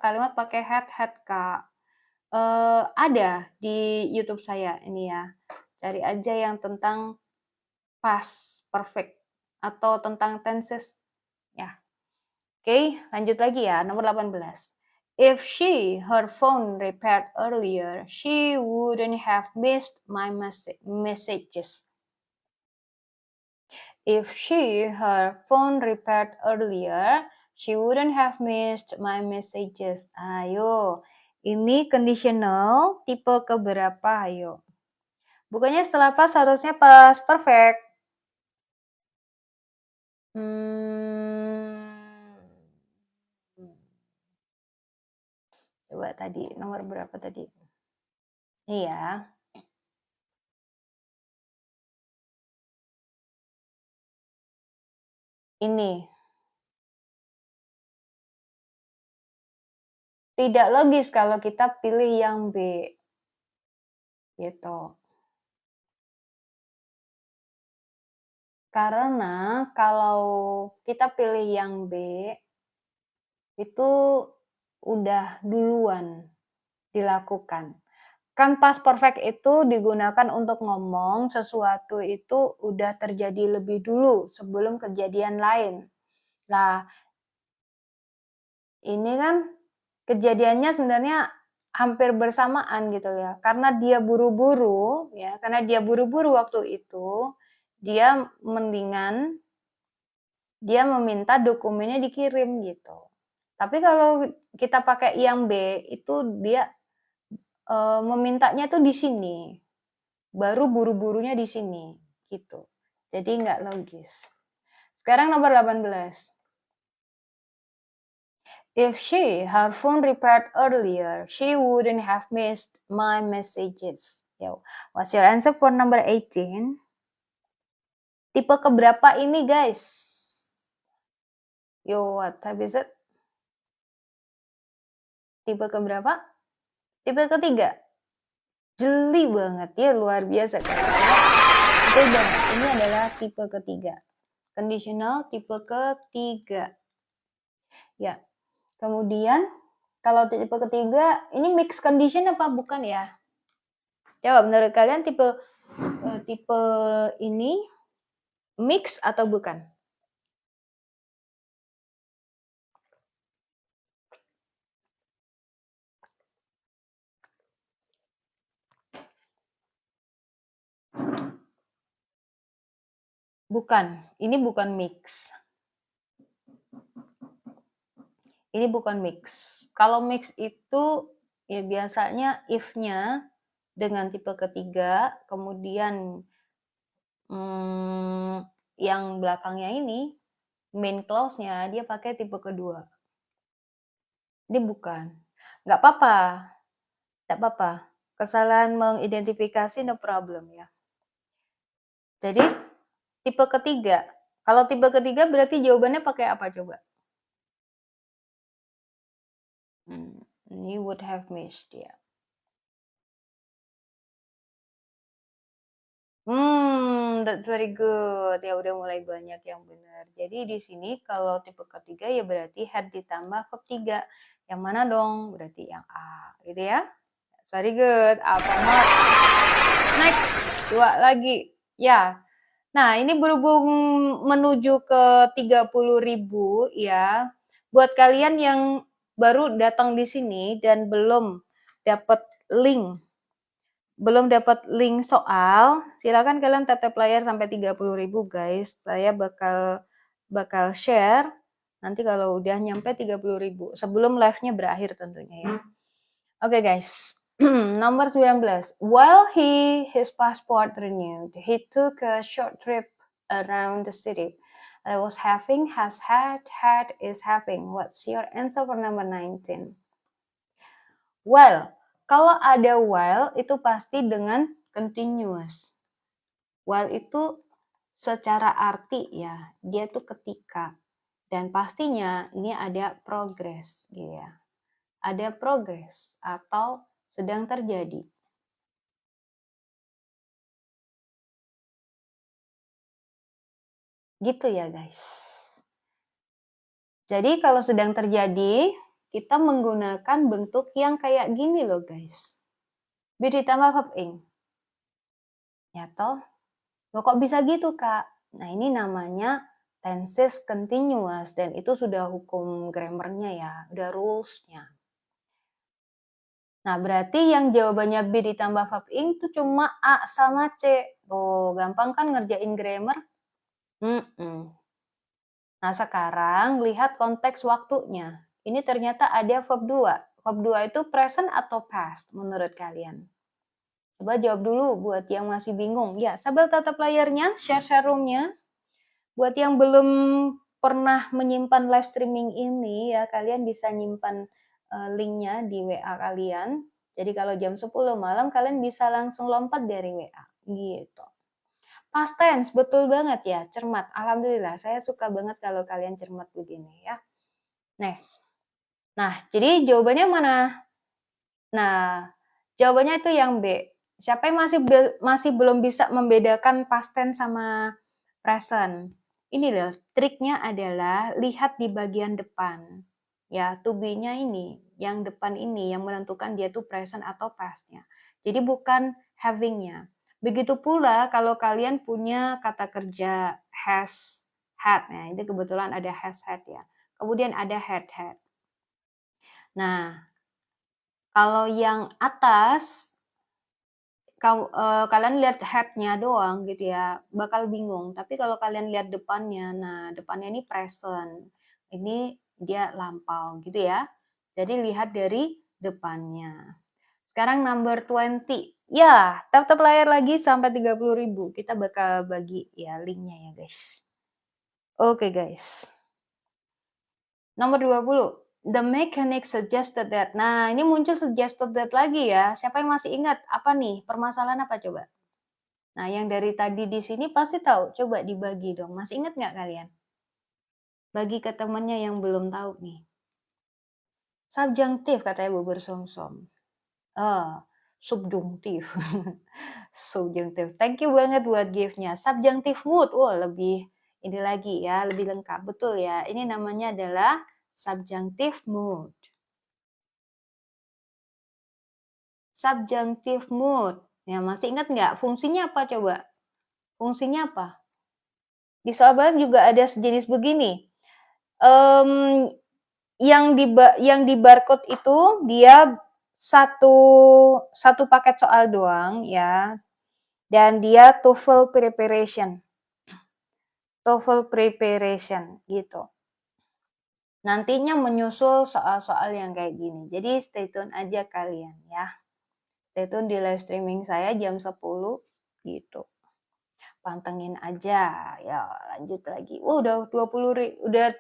kalimat pakai had, Kak. Ada di YouTube saya ini ya. Cari aja yang tentang past perfect atau tentang tenses ya. Oke, lanjut lagi ya, nomor 18. If her phone repaired earlier, she wouldn't have missed my messages. If her phone repaired earlier, she wouldn't have missed my messages. Ayo, ini conditional tipe keberapa? Ayo. Bukannya setelah pas harusnya pas perfect. Coba tadi, nomor berapa tadi? Iya. Ini. Tidak logis kalau kita pilih yang B. Gitu. Karena kalau kita pilih yang B, itu udah duluan dilakukan. Kan past perfect itu digunakan untuk ngomong sesuatu itu udah terjadi lebih dulu sebelum kejadian lain. Nah, ini kan kejadiannya sebenarnya hampir bersamaan gitu ya. Karena dia buru-buru ya, karena dia buru-buru waktu itu, dia mendingan dia meminta dokumennya dikirim gitu. Tapi kalau kita pakai yang B itu dia memintanya tuh di sini. Baru buru-burunya di sini gitu. Jadi nggak logis. Sekarang nomor 18. If her phone repaired earlier, she wouldn't have missed my messages. Yo, what's your answer for number 18? Tipe keberapa ini, guys? Yo, what type is it? Tipe keberapa? Tipe ketiga. Jeli banget ya, luar biasa. Betul banget. Ini adalah tipe ketiga. Conditional tipe ketiga. Ya. Kemudian kalau tipe ketiga, ini mixed condition apa bukan ya? Jawab, menurut kalian tipe ini mix atau bukan? Bukan, ini bukan mix. Ini bukan mix. Kalau mix itu ya biasanya if-nya dengan tipe ketiga, kemudian yang belakangnya ini main clause-nya dia pakai tipe kedua. Ini bukan. Nggak apa-apa. Nggak apa-apa. Kesalahan mengidentifikasi no problem ya. Jadi tipe ketiga. Kalau tipe ketiga berarti jawabannya pakai apa coba? You would have missed ya. That's very good. Ya udah mulai banyak yang benar. Jadi di sini kalau tipe ketiga ya berarti had ditambah verb 3. Yang mana dong? Berarti yang A, gitu ya. That's very good. Apa mat? Next, 2 lagi. Ya. Nah, ini berhubung menuju ke 30.000 ya. Buat kalian yang baru datang di sini dan belum dapat link soal, silakan kalian tap layar sampai 30.000 guys. Saya bakal share nanti kalau udah nyampe 30.000 sebelum live-nya berakhir tentunya ya. Oke guys. Nomor 19. While his passport renewed, he took a short trip around the city. I was having, has had, is having. What's your answer for number 19? While. Kalau ada while itu pasti dengan continuous. While itu secara arti ya, dia tuh ketika. Dan pastinya ini ada progress gitu ya. Ada progress atau sedang terjadi. Gitu ya guys. Jadi kalau sedang terjadi, kita menggunakan bentuk yang kayak gini loh guys. B ditambah verb ing. Ya toh? Loh kok bisa gitu Kak? Nah ini namanya tenses continuous dan itu sudah hukum grammarnya ya, udah rules-nya. Nah berarti yang jawabannya B ditambah verb ing itu cuma A sama C. Tuh gampang kan ngerjain grammar? Nah sekarang lihat konteks waktunya. Ini ternyata ada verb 2. Verb 2 itu present atau past menurut kalian? Coba jawab dulu buat yang masih bingung. Ya, sambil tatap layarnya, share room-nya. Buat yang belum pernah menyimpan live streaming ini ya, kalian bisa nyimpan linknya di WA kalian. Jadi kalau jam 10 malam kalian bisa langsung lompat dari WA gitu. Past tense, betul banget ya, cermat. Alhamdulillah, saya suka banget kalau kalian cermat begini ya. Nah, jadi jawabannya mana? Nah, jawabannya itu yang B. Siapa yang masih belum bisa membedakan past tense sama present? Ini loh, triknya adalah lihat di bagian depan. Ya, to be-nya ini, yang depan ini yang menentukan dia tuh present atau past-nya. Jadi bukan having-nya. Begitu pula kalau kalian punya kata kerja has, had. Nah, ini kebetulan ada has, had ya. Kemudian ada had. Nah, kalau yang atas, kalian lihat had-nya doang gitu ya, bakal bingung. Tapi kalau kalian lihat depannya, nah depannya ini present, ini dia lampau gitu ya. Jadi lihat dari depannya. Sekarang number 20. Ya, tap layar lagi sampai 30.000. Kita bakal bagi ya linknya ya guys. Oke guys. Nomor 20. The mechanic suggested that. Nah, ini muncul suggested that lagi ya. Siapa yang masih ingat? Apa nih? Permasalahan apa coba? Nah, yang dari tadi di sini pasti tahu. Coba dibagi dong. Masih ingat nggak kalian? Bagi ke temannya yang belum tahu nih. Subjunctive katanya bubur somsom. Subjunctive. Subjunctive. Thank you banget buat gift-nya. Subjunctive mood. Wah, lebih ini lagi ya, lebih lengkap. Betul ya. Ini namanya adalah subjunctive mood. Subjunctive mood. Ya, masih ingat nggak? Fungsinya apa coba? Fungsinya apa? Di soal balik juga ada sejenis begini. Yang di barcode itu dia satu paket soal doang ya. Dan dia TOEFL preparation. TOEFL preparation gitu. Nantinya menyusul soal-soal yang kayak gini. Jadi stay tune aja kalian ya. Stay tune di live streaming saya jam 10 gitu. Pantengin aja. Ya, lanjut lagi. Udah 30.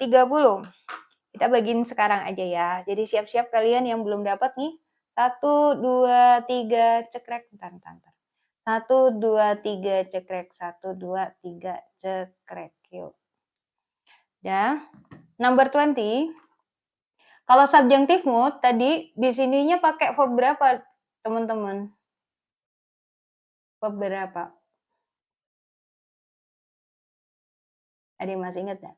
Kita bagiin sekarang aja ya. Jadi siap-siap kalian yang belum dapat nih. 1, 2, 3, cekrek. Bentar. 1, 2, 3, cekrek. 1, 2, 3, cekrek. Yuk. Ya. Number 20. Kalau subjunctive mood tadi di sininya pakai verb berapa, teman-teman? Verb berapa? Ada yang masih ingat nggak?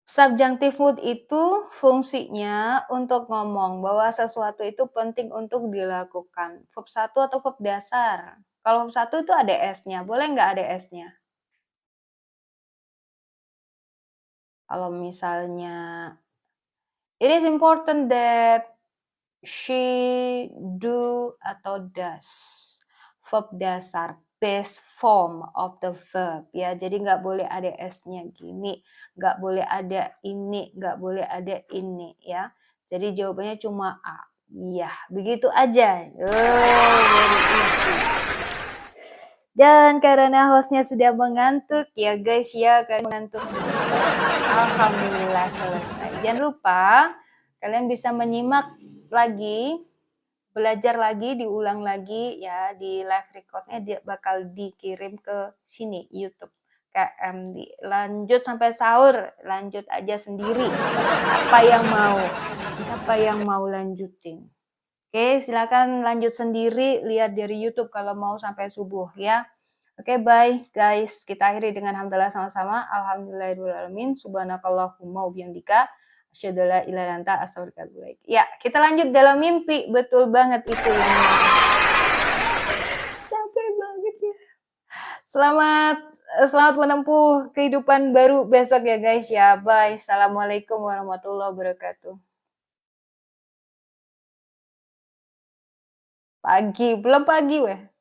Subjunctive mood itu fungsinya untuk ngomong bahwa sesuatu itu penting untuk dilakukan. Verb 1 atau verb dasar. Kalau verb 1 itu ada S-nya. Boleh nggak ada S-nya? Kalau misalnya, it is important that she do atau does. Verb dasar. Base form of the verb ya, jadi nggak boleh ada s-nya gini, nggak boleh ada ini, nggak boleh ada ini ya. Jadi jawabannya cuma A. Iya, begitu aja. Dan karena hostnya sudah mengantuk ya guys ya, kalian mengantuk. Alhamdulillah selesai. Jangan lupa kalian bisa menyimak lagi, belajar lagi, diulang lagi ya, di live recordnya dia bakal dikirim ke sini YouTube KMD. Lanjut sampai sahur, lanjut aja sendiri. Siapa yang mau lanjutin? Oke, silakan lanjut sendiri, lihat dari YouTube kalau mau sampai subuh ya. Oke, bye guys. Kita akhiri dengan hamdalah sama-sama. Alhamdulillahirobbilalamin. Subhanakallahumma wabihamdika asyhadu alla ilaha illa anta astaghfiruka wa atubu ilaik. Ya, kita lanjut dalam mimpi. Betul banget itu yang capek banget ya. Selamat menempuh kehidupan baru besok ya guys ya. Bye. Assalamualaikum warahmatullahi wabarakatuh. Pagi, belum pagi weh.